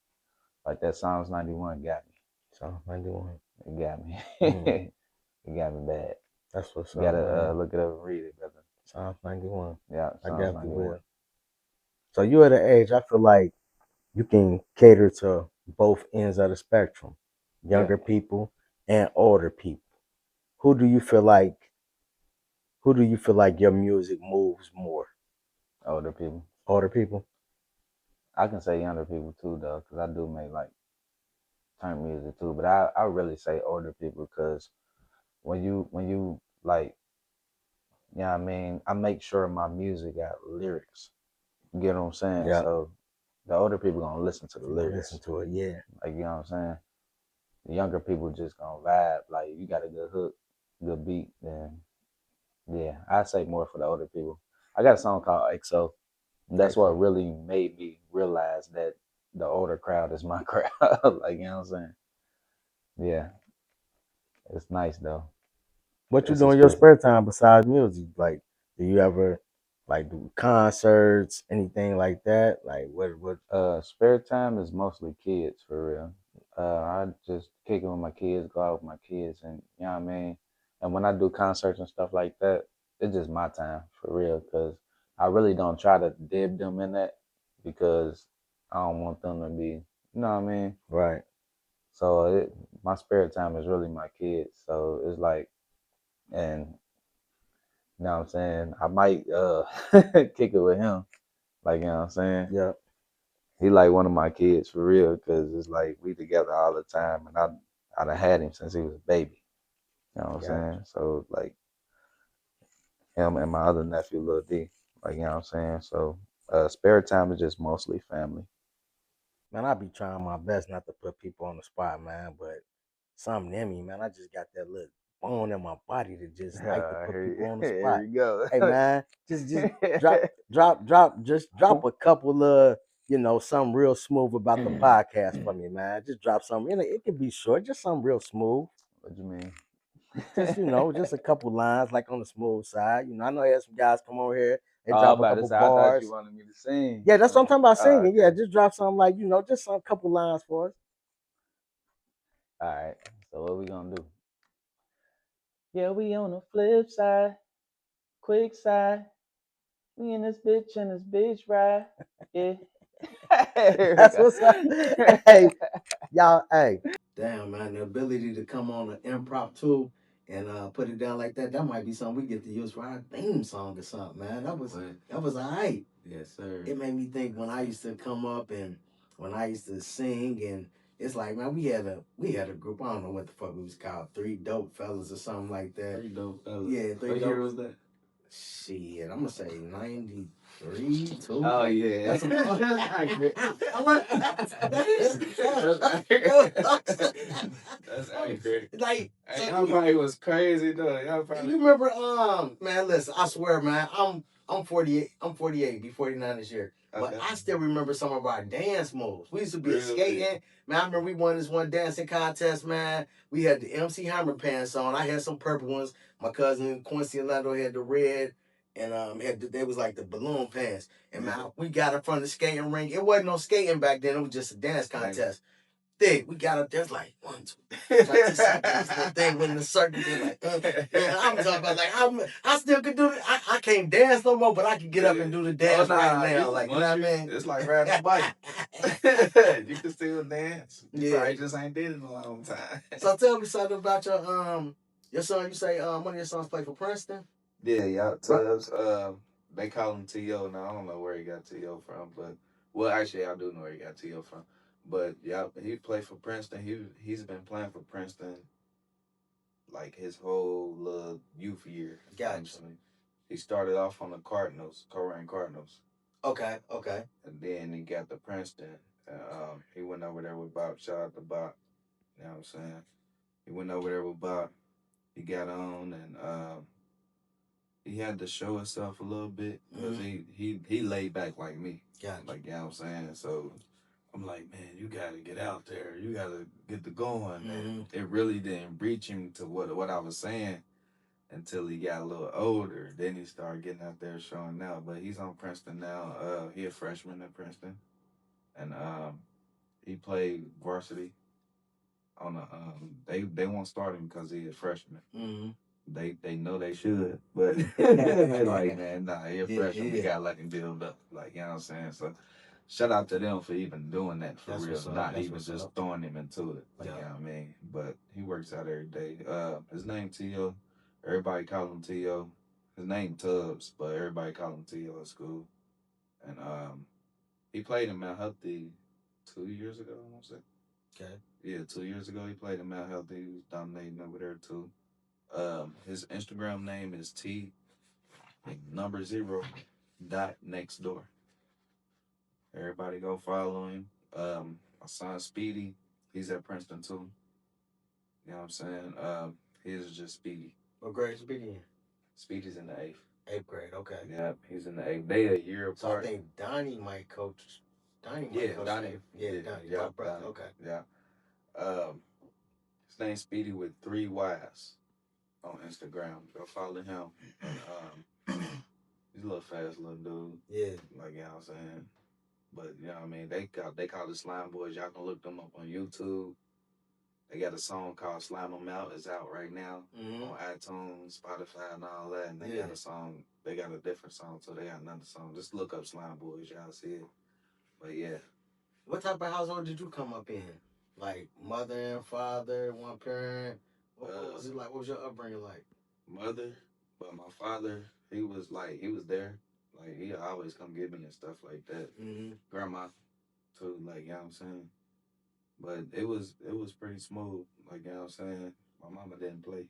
Like that Psalms 91 got me. Psalms 91. It got me. Mm. It got me bad. That's what's You up, gotta man. look it up and read it, brother. Psalms 91. Yeah, I Psalms definitely 91. will. So you at an age, I feel like you can cater to both ends of the spectrum, younger people and older people. Who do you feel like? Who do you feel like your music moves more? Older people. Older people. I can say younger people too, though, because I do make like turn music too. But I really say older people because when you like, you know what I mean, I make sure my music got lyrics. You get what I'm saying? Yeah. So the older people gonna listen to the lyrics. Listen to it, yeah. Like, you know what I'm saying? The younger people just gonna vibe. Like, you got a good hook, good beat, then yeah, I say more for the older people. I got a song called XO. That's what really made me realize that the older crowd is my crowd. Like, you know what I'm saying? Yeah. It's nice though. What you It's do in your expressive. spare time besides music? Like, do you ever like do concerts, anything like that? Like, what? Spare time is mostly kids for real. I just kick it with my kids, go out with my kids, and you know what I mean. And when I do concerts and stuff like that, it's just my time for real. Cause I really don't try to dib them in that because I don't want them to be, you know what I mean. Right. So my spare time is really my kids. So it's like, and you know what I'm saying. I might kick it with him, like, you know what I'm saying. Yeah. He like one of my kids for real, cause it's like we together all the time, and I done had him since he was a baby. You know what I'm saying? So like him and my other nephew, Lil D. Like, you know what I'm saying? So spare time is just mostly family. Man, I be trying my best not to put people on the spot, man, but something in me, man. I just got that little bone in my body to just like to put people on the Here spot. we go. Hey, man, just drop a couple of, something real smooth about the podcast for me, man. Just drop something. It can be short, just something real smooth. What you mean? Just, just a couple lines, like on the smooth side. I know there's some guys come over here, they Oh, drop I'm a about to couple say, I thought you bars. wanted me to sing. Yeah, that's what I'm talking about Oh, singing. Yeah, okay. just drop something like, just some couple lines for us. All right. So what we gonna do? Yeah, we on the flip side, quick side. We in this bitch ride. Yeah. That's what's up. Hey, y'all, hey. Damn, man, the ability to come on an impromptu and put it down like that might be something we get to use for our theme song or something, man. That was all right. Yes, sir. It made me think when I used to come up and when I used to sing, and it's like, man, we had a group, I don't know what the fuck it was called, Three Dope Fellas or something like that. Three Dope Fellas. Yeah, Three Dope. What year was that? Shit, I'm gonna say 93, 2. Oh yeah, that's accurate. That's accurate. Like, hey, y'all probably was crazy though. Y'all probably. You remember? Man, listen, I swear, man, I'm 48. I'm 48. Be 49 this year. Okay. But I still remember some of our dance moves. We used to be skating. Man, I remember we won this one dancing contest. Man, we had the MC Hammer pants on. I had some purple ones. My cousin Quincy and Lando had the red, and they was like the balloon pants. And man, we got up from the skating rink. It wasn't no skating back then. It was just a dance contest. Thick, we got up there. It's like 1, 2. Like this little thing when the circle be like, man, I'm talking about like I still could do it. I can't dance no more, but I can get up and do the dance right now. Like, you know what I mean? It's like riding a bike. You can still dance. You probably just ain't did it in a long time. So tell me something about your son. You say one of your sons play for Princeton? Yeah. So they call him T.O. now. I don't know where he got T.O. from, but well, actually, I do know where he got T.O. from. But yeah, he played for Princeton. He's been playing for Princeton like his whole little youth year. Gotcha. Honestly. He started off on the Cardinals, Coleraine Cardinals. Okay. And then he got to Princeton. He went over there with Bob. Shout out to Bob. You know what I'm saying? He went over there with Bob. He got on and he had to show himself a little bit because he laid back like me. Gotcha. Like, you know what I'm saying? So I'm like, man, you gotta get out there. You gotta get the going. And it really didn't reach him to what I was saying until he got a little older. Then he started getting out there showing out. But he's on Princeton now. He a freshman at Princeton, and he played varsity on the. They won't start him because he's a freshman. They know they should, but they like, man, nah, he a freshman. We gotta let him build up. Like, you know what I'm saying? So shout out to them for even doing that for real. Not even just throwing him into it. Like, you know what I mean? But he works out every day. His name T.O. Everybody call him T.O. His name Tubbs, but everybody call him T.O. at school. And he played in Mount Healthy 2 years ago, I want to say. Okay. Yeah, 2 years ago he played in Mount Healthy. He was dominating over there too. His Instagram name is T0 next door. Everybody go follow him. My son Speedy, he's at Princeton too. You know what I'm saying? He's just Speedy. What grade is Speedy in? Speedy's in the 8th. 8th grade, okay. Yeah, he's in the 8th. They a year apart. So I think Donnie might coach. Donnie. Donnie. Yeah, Donnie. Yeah, brother. Donnie. Okay. Yeah. His name's Speedy with 3 Y's on Instagram. Go follow him. He's a little fast little dude. Yeah. Like, you know what I'm saying? But, you know what I mean? They call the Slime Boys. Y'all can look them up on YouTube. They got a song called Slime 'Em Out. It's out right now on iTunes, Spotify, and all that. And they got a song. They got a different song, so they got another song. Just look up Slime Boys. Y'all see it. But, yeah. What type of household did you come up in? Like mother and father, one parent? What was it like? What was your upbringing like? Mother, but my father, he was there. Like, he always come get me and stuff like that. Grandma, too, like, you know what I'm saying? But it was pretty smooth. Like, you know what I'm saying? My mama didn't play.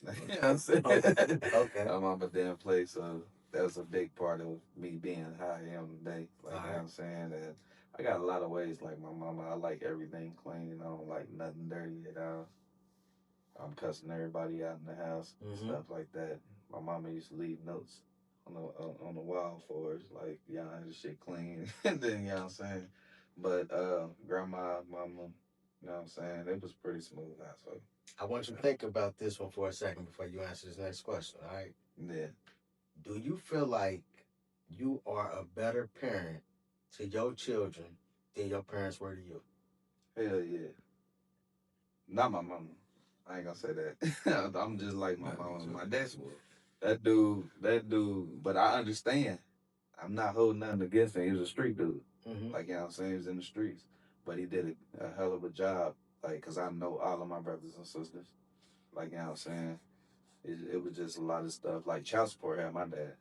Like, you know what I'm saying? Okay. My mama didn't play, so that was a big part of me being how I am today. Like, you know what I'm saying? And I got a lot of ways like my mama. I like everything clean. I don't like nothing dirty at all. I'm cussing everybody out in the house, stuff like that. My mama used to leave notes on the wall for us, like, yeah, this shit clean. And then, you know what I'm saying? But grandma, mama, you know what I'm saying? It was pretty smooth household. I want you to think about this one for a second before you answer this next question, all right? Yeah. Do you feel like you are a better parent to your children than your parents were to you? Hell yeah. Not my mama. I ain't gonna say that. I'm just like my mama. My dad's that dude, but I understand. I'm not holding nothing against him. He was a street dude. Like, you know what I'm saying? He was in the streets. But he did a hell of a job. Like, because I know all of my brothers and sisters. Like, you know what I'm saying? It was just a lot of stuff. Like, child support had my dad.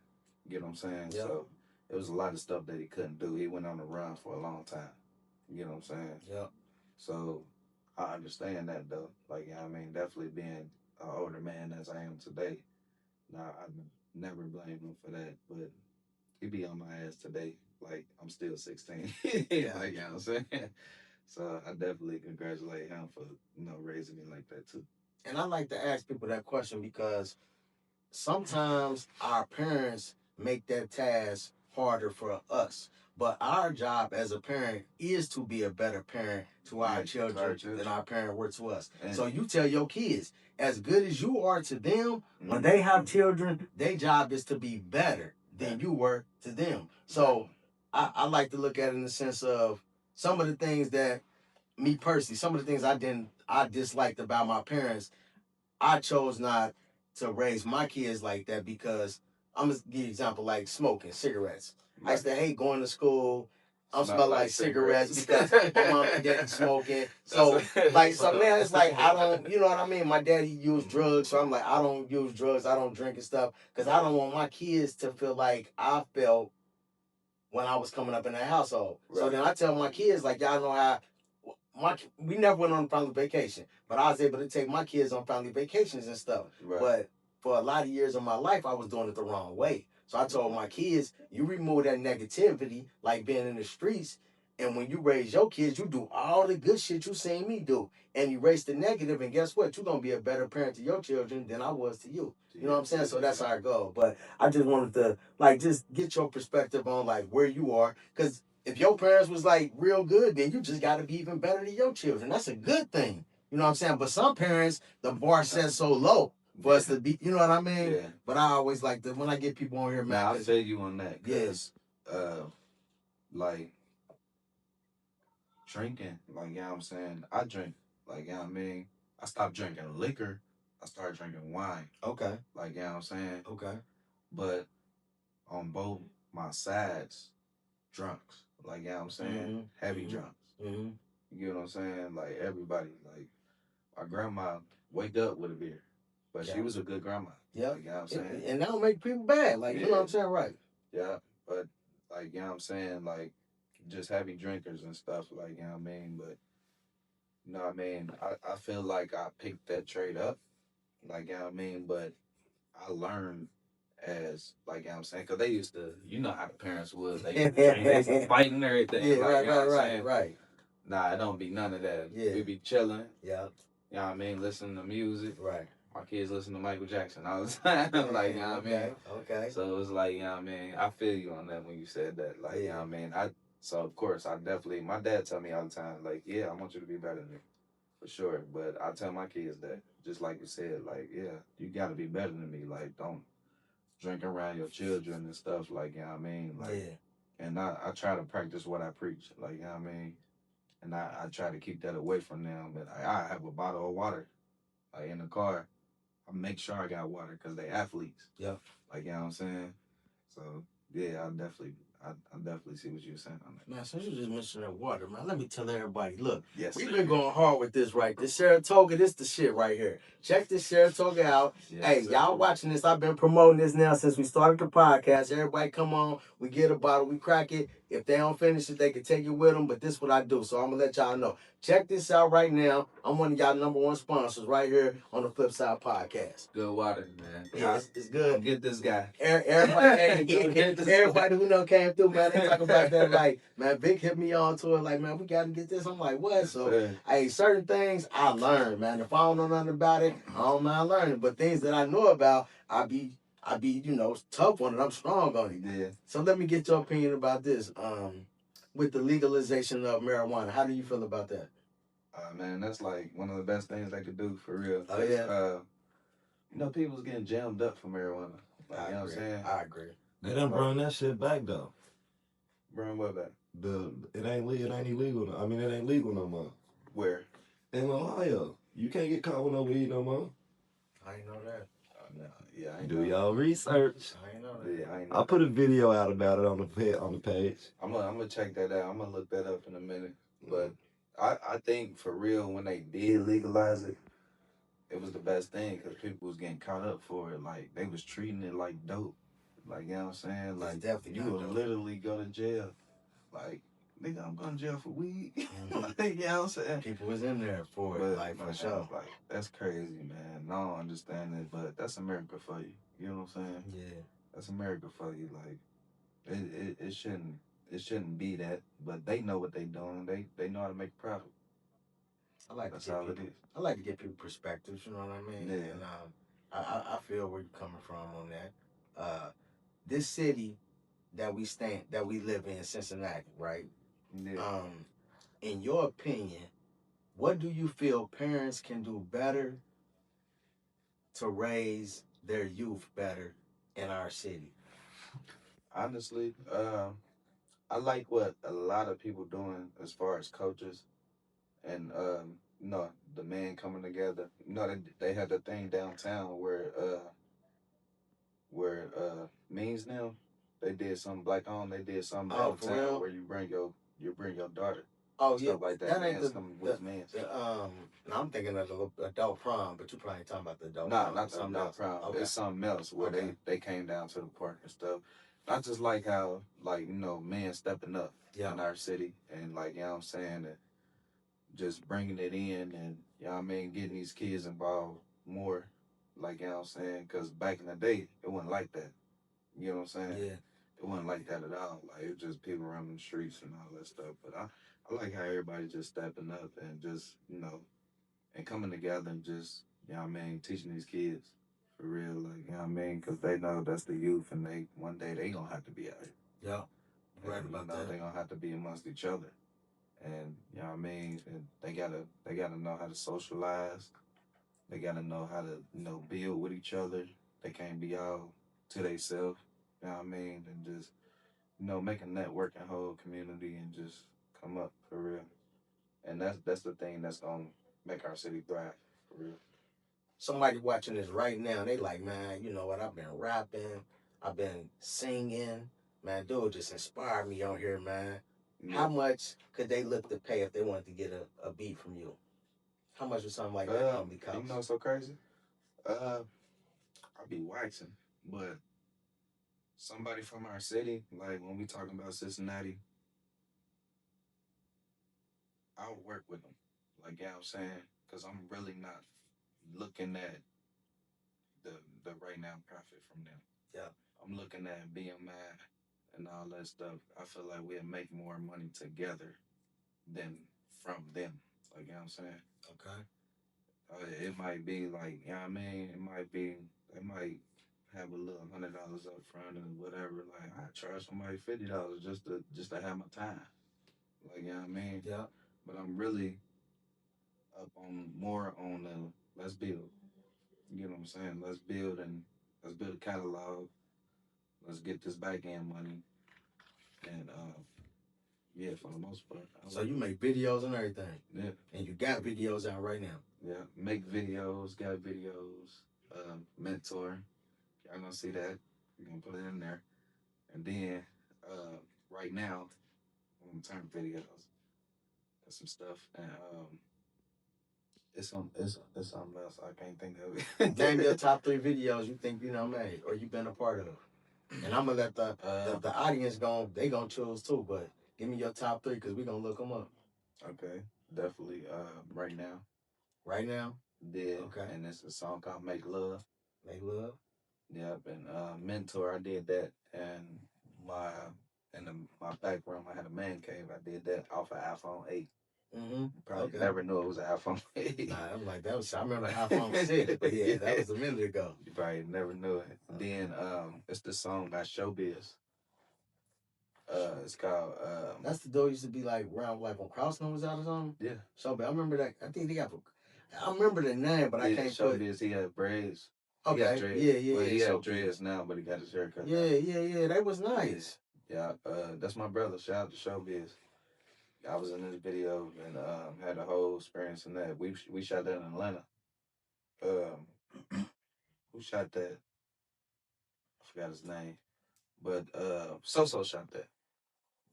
You know what I'm saying? Yep. So, it was a lot of stuff that he couldn't do. He went on the run for a long time. You know what I'm saying? Yep. So, I understand that, though. Like, you know what I mean? Definitely being an older man as I am today. Nah, I never blame him for that. But he be on my ass today. Like, I'm still 16. Like, you know what I'm saying? So I definitely congratulate him for, raising me like that too. And I like to ask people that question because sometimes our parents make that task harder for us. But our job as a parent is to be a better parent to our children than our parents were to us. So you tell your kids, as good as you are to them, when they have children, their job is to be better than you were to them. So I like to look at it in the sense of some of the things that, me personally, some of the things I disliked about my parents, I chose not to raise my kids like that because I'm gonna give you an example like smoking cigarettes. Right. I used to hate going to school. I'm smelling like cigarettes because my mom and daddy smoking. So now it's like I don't, you know what I mean? My daddy used drugs, so I'm like, I don't use drugs, I don't drink and stuff because I don't want my kids to feel like I felt when I was coming up in that household. Right. So then I tell my kids, like, y'all know how we never went on family vacation, but I was able to take my kids on family vacations and stuff. Right. But for a lot of years of my life, I was doing it the wrong way. So I told my kids, you remove that negativity, like being in the streets, and when you raise your kids, you do all the good shit you seen me do, and erase the negative, and guess what? You're going to be a better parent to your children than I was to you. You know what I'm saying? So that's our goal. But I just wanted to, just get your perspective on, where you are, because if your parents was like real good, then you just got to be even better than your children. That's a good thing. You know what I'm saying? But some parents, the bar set so low for us to be, you know what I mean? Yeah. But I always like when I get people on here, man. Now, I feel you on that. Yes. Like, drinking, like, you know what I'm saying? I drink, like, you know what I mean? I stopped drinking liquor. I started drinking wine. Okay. Like, you know what I'm saying? Okay. But on both my sides, drunks. Like, you know what I'm saying? Heavy drunks. You get what I'm saying? Like, everybody, like, my grandma wake up with a beer. But she was a good grandma. Yeah. Like, you know what I'm saying? And that don't make people bad. Like, you know what I'm saying? Right. Yeah. But, like, you know what I'm saying? Like, just heavy drinkers and stuff, like, you know what I mean? But, you know what I mean? I feel like I picked that trade up, like, you know what I mean? But I learned as, like, you know what I'm saying? Because they used to, you know how the parents was. They used to drink, they used to fight and everything. Yeah, like, right. Nah, it don't be none of that. Yeah. We be chilling. Yeah. You know what I mean? Listening to music. Right. My kids listen to Michael Jackson all the time. Like, you know what I mean? Okay. So it's like, you know what I mean? I feel you on that when you said that. Like, you know what I mean? So, of course, I definitely, my dad tell me all the time, like, yeah, I want you to be better than me. For sure. But I tell my kids that, just like you said, like, yeah, you got to be better than me. Like, don't drink around your children and stuff. Like, you know what I mean? Like, and I try to practice what I preach. Like, you know what I mean? And I try to keep that away from them. But I have a bottle of water, like, in the car. I make sure I got water because they athletes. Yep. Like, you know what I'm saying? So, yeah, I definitely see what you're saying on that. Man, since you just mentioned that water, man, let me tell everybody, look, Yes, we've sir. been going hard with this, right? This Saratoga, this the shit right here. Check this Saratoga out. Yes, hey, sir. Y'all watching this. I've been promoting this now since we started the podcast. Everybody come on, we get a bottle, we crack it. If they don't finish it, they can take it with them, but this is what I do, so I'm going to let y'all know. Check this out right now. I'm one of y'all #1 sponsors right here on the FlipSide Podcast. Good water, man. Yeah, it's good. I'll get this guy. Everybody who know came through, man, they talk about that like, man, Vic hit me on to it like, man, we got to get this. I'm like, what? So, hey, certain things I learned, man. If I don't know nothing about it, I don't mind learning. But things that I know about, I be, you know, tough on it. I'm strong on it. Yeah. So let me get your opinion about this. With the legalization of marijuana, how do you feel about that? Man, that's like one of the best things they could do for real. Oh, yeah. You know, people's getting jammed up for marijuana. Like, you know what I'm saying? I agree. They done bring that shit back though. Bring what back? It ain't illegal. I mean, it ain't legal no more. Where? In Ohio, you can't get caught with no weed no more. I ain't know that. No, yeah, I ain't Do know. y'all research? I ain't know that. Yeah, I ain't know. I put a video out about it on the page. I'm gonna check that out. I'm gonna look that up in a minute. But I think for real, when they did legalize it, it was the best thing because people was getting caught up for it. Like, they was treating it like dope. Like, you know what I'm saying? Like, definitely you not would dope. literally go to jail. Like, nigga, I'm going to jail for weed. Like, you know what I'm saying? People was in there for it, But, like, for man, sure. like, that's crazy, man. I don't understand it, but that's America for you. You know what I'm saying? Yeah. That's America for you. Like, it shouldn't be that, but they know what they doing. They know how to make a profit. That's all it is. I like to get people perspectives, you know what I mean? Yeah. And I feel where you're coming from on that. This city that we live in, Cincinnati, right? Yeah. In your opinion, what do you feel parents can do better to raise their youth better in our city? Honestly, I like what a lot of people doing as far as coaches and you know, the men coming together. You know, they had the thing downtown where Means now they did something black on. They did something downtown where you bring your daughter. Oh, stuff like that. That ain't with no, I'm thinking of the adult prom, but you're probably talking about the adult prom. prom. Not the adult prom. Okay. It's something else where they came down to the park and stuff. I just like how, like, you know, men stepping up in our city and, like, you know what I'm saying, and just bringing it in and, you know what I mean, getting these kids involved more, like, you know what I'm saying, because back in the day, it wasn't like that. You know what I'm saying? Yeah. It wasn't like that at all. Like, it was just people running the streets and all that stuff. But I like how everybody just stepping up and just, you know, and coming together and just, you know what I mean, teaching these kids for real, like, you know what I mean, because they know that's the youth and one day they gonna have to be out here. Yeah. right about that. They're gonna have to be amongst each other. And you know what I mean? And they gotta know how to socialize. They gotta know how to, build with each other. They can't be all to themselves. You know what I mean? And just, make a networking whole community and just come up for real. And that's the thing that's gonna make our city thrive for real. Somebody watching this right now, they like, man, you know what? I've been rapping, I've been singing, man. Dude just inspired me on here, man. Yeah. How much could they look to pay if they wanted to get a beat from you? How much would something like that normally cost? You know what's so crazy? I'll be waxing, but somebody from our city, like when we talking about Cincinnati, I'll work with them. Like, you know what I'm saying? Because I'm really not looking at the right now profit from them. Yeah. I'm looking at BMI and all that stuff. I feel like we'll make more money together than from them. Like, you know what I'm saying? Okay. It might be like, you know what I mean? They might have a little $100 up front and whatever. Like, I charge somebody $50 just to have my time. Like, you know what I mean? Yeah. But I'm really up on more on the let's build. You know what I'm saying? Let's build a catalog. Let's get this back end money. And yeah, for the most part. So you make videos and everything. Yeah. And you got videos out right now. Yeah. Make videos, got videos, mentor. Y'all gonna see that. We're gonna put it in there. And then right now, I'm gonna turn videos. Got some stuff. And it's something else I can't think of it. Name your top 3 videos you think you know made or you've been a part of. And I'm gonna let the audience they gonna choose too, but give me your top 3 because we're gonna look them up. Okay, definitely. Right now. Right now. Did. Okay. And it's a song called "Make Love." Make Love. Yep. And Mentor, I did that, and my my back room, I had a man cave. I did that off an iPhone 8. Mm-hmm. Probably never knew it was an iPhone 8. Nah, I'm like I remember iPhone 6, but yeah, that was a minute ago. You probably never knew it. Then it's the song by Showbiz. It's called. That's the dude used to be like around like when Crossman was out or something. Yeah. So, but I remember that. I think I remember the name, but I can't. Showbiz. He had braids. Okay. Yeah. Well, he had dreads now, but he got his haircut. Yeah. That was nice. Yeah. That's my brother. Shout out to Showbiz. I was in this video and had a whole experience in that. We shot that in Atlanta. Who shot that? I forgot his name. But Soso shot that.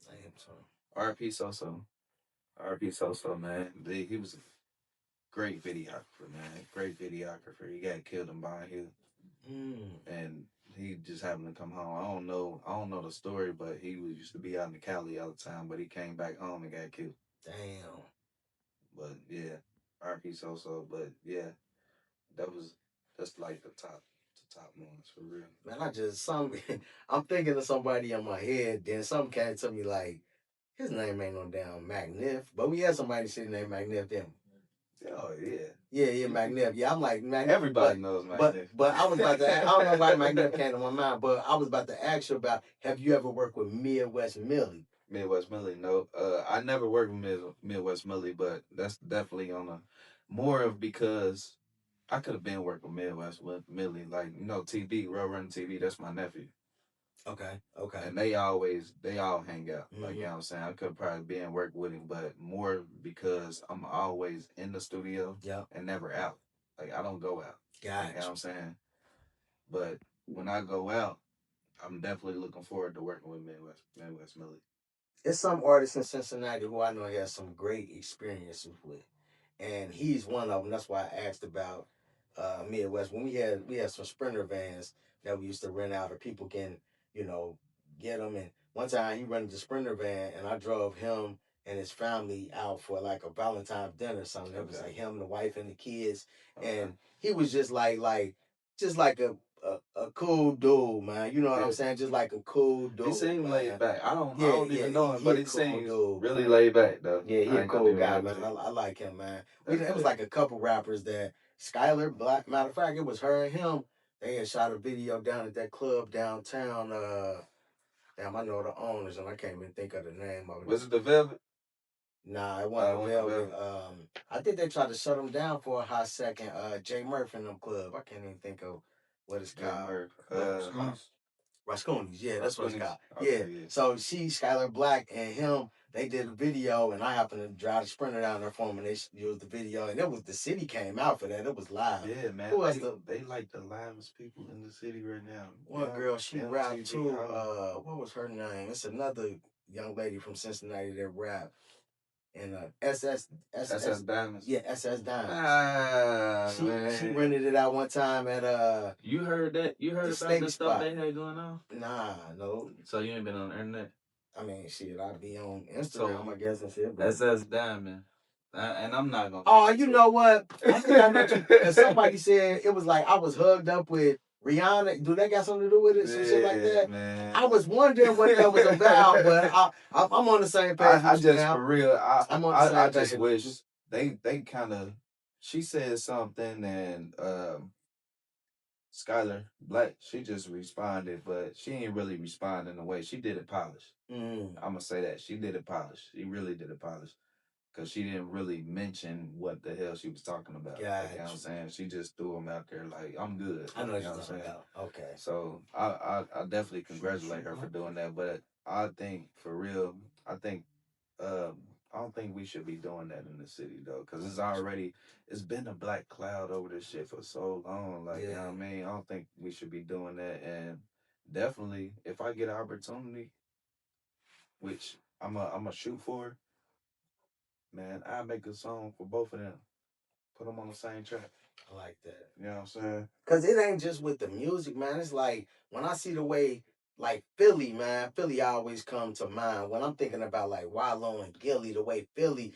Damn, son. RP Soso. RP Soso, man. He was a great videographer, man. Great videographer. He got killed in Bond Hill. And he just happened to come home. I don't know the story, but he used to be out in Cali all the time, but he came back home and got killed. Damn. But yeah, RP Soso. But yeah, that's like the top ones for real. Man, I'm thinking of somebody in my head, then something came to me like, his name ain't no damn Magnif, but we had somebody sitting named Magnif then. Oh yeah. Yeah, Magnif. Yeah, I'm like Magnif. Everybody knows Magnif. But I was about to I don't know why Magnif came to my mind, but I was about to ask you about, have you ever worked with Midwest Millie? Midwest Millie, no. I never worked with Midwest Millie, but that's definitely on a more of because I could have been working with Midwest Millie. Like, TB, Real Run TV, that's my nephew. Okay. And they all hang out. Like, you know what I'm saying? I could probably be in work with him, but more because I'm always in the studio and never out. Like, I don't go out. Gotcha. You know what I'm saying? But when I go out, I'm definitely looking forward to working with Midwest Millie. There's some artists in Cincinnati who I know he has some great experiences with. And he's one of them. That's why I asked about Midwest. When we had some Sprinter vans that we used to rent out, or people can, get them. And one time he rented the Sprinter van, and I drove him and his family out for like a Valentine's dinner or something. It was like him, the wife, and the kids. And he was just like a cool dude, man. You know what I'm saying? Just like a cool dude. He seemed laid back. I don't even know him, he but he he seems dude, really man. laid back, though. Yeah, he a cool guy, man. I like him, man. It was like a couple rappers that Skylar Black. Matter of fact, it was her and him. They had shot a video down at that club downtown. Damn, I know the owners, and I can't even think of the name of it. Was it the Velvet? Nah, it wasn't wasn't the Velvet. I think they tried to shut them down for a hot second. Jay Murphy in them club. I can't even think of what it's Jay called. Murph. Rascoonie's, yeah, that's what it's called. Okay, Yeah. yeah. So she, Skylar Black, and him, they did a video, and I happened to drive the Sprinter down there for them, and they used the video, and it was the city came out for that. It was live. Yeah, man. Who else They like the livest people in the city right now. One girl, she rapped too. Hollywood. What was her name? It's another young lady from Cincinnati that rapped. And SS Diamonds. Yeah, SS Diamonds. Ah, she rented it out one time at You heard that? You heard the about the stuff spot they had going on? Nah, no. So you ain't been on the internet? I mean, shit, I be on Instagram, I guess, and shit. SS Diamond. And I'm not gonna. Oh, you know what? I think I know you. And somebody said it was like I was hugged up with Rihanna. Do that got something to do with it? Some shit like that? Man. I was wondering what that was about, but I'm on the same page. I just now. for real. I'm on the same I just page. wish they kind of. She said something and Skylar Black, she just responded, but she ain't really respond in a way. She did it polished. I'm gonna say that she did it polished. She really did it polished. Because she didn't really mention what the hell she was talking about. Gotcha. Like, you know what I'm saying? She just threw them out there like, I'm good. I know what you're talking about. Okay. So I definitely congratulate her for doing that. But I think, for real, I don't think we should be doing that in the city, though. Because it's been a black cloud over this shit for so long. Like, you know what I mean? I don't think we should be doing that. And definitely, if I get an opportunity, which I'm a shoot for, man, I make a song for both of them. Put them on the same track. I like that. You know what I'm saying? Because it ain't just with the music, man. It's like when I see the way, like Philly, man, Philly always come to mind. When I'm thinking about like Wallow and Gilly, the way Philly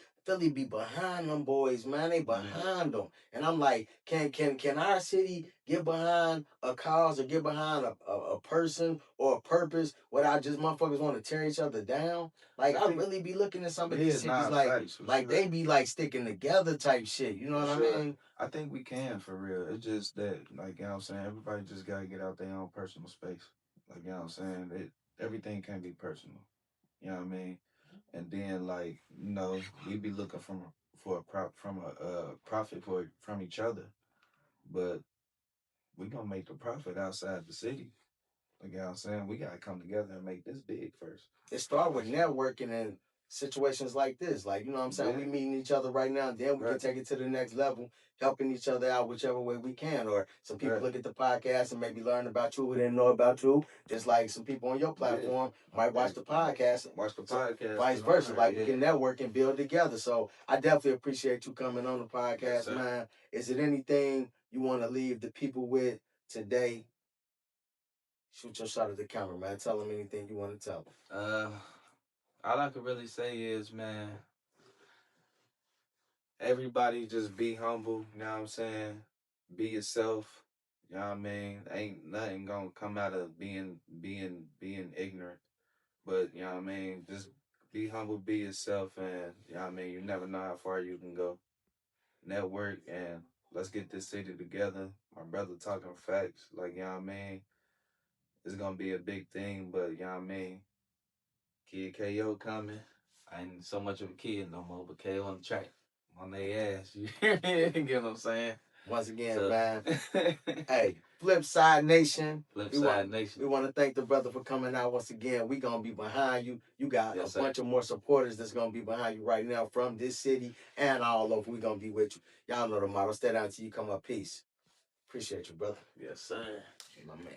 be behind them boys, man. They behind them. And I'm like, can our city get behind a cause or get behind a person or a purpose without just motherfuckers want to tear each other down? Like I really be looking at some of these cities like they be like sticking together type shit. You know what I mean? I think we can, for real. It's just that, like, you know what I'm saying, everybody just gotta get out their own personal space. Like, you know what I'm saying? Everything can't be personal. You know what I mean? And then, like, you know, we be looking for a profit from each other, but we gonna make the profit outside the city. Like, you know what I'm saying? We gotta come together and make this big first. It started with networking and situations like this. Like, you know what I'm saying? Yeah. We meeting each other right now, and then we can take it to the next level, helping each other out whichever way we can. Or some people look at the podcast and maybe learn about you who didn't know about you. Just like some people on your platform might watch the podcast. Vice versa. Like we can network and build together. So I definitely appreciate you coming on the podcast, man. Is it anything you want to leave the people with today? Shoot your shot at the camera, man. Tell them anything you want to tell them. All I can really say is, man, everybody just be humble, you know what I'm saying? Be yourself, you know what I mean? Ain't nothing gonna come out of being ignorant. But, you know what I mean? Just be humble, be yourself, and, you know what I mean? You never know how far you can go. Network, and let's get this city together. My brother talking facts, like, you know what I mean? It's gonna be a big thing, but, you know what I mean? Kid KO coming. I ain't so much of a kid no more, but KO on the track. On their ass. You get what I'm saying? Once again, man. Hey, FlipSide Nation. Nation. We want to thank the brother for coming out once again. We going to be behind you. You got a bunch of more supporters that's going to be behind you right now from this city and all over. We going to be with you. Y'all know the motto. Stay down until you come up. Peace. Appreciate you, brother. Yes, sir. My man.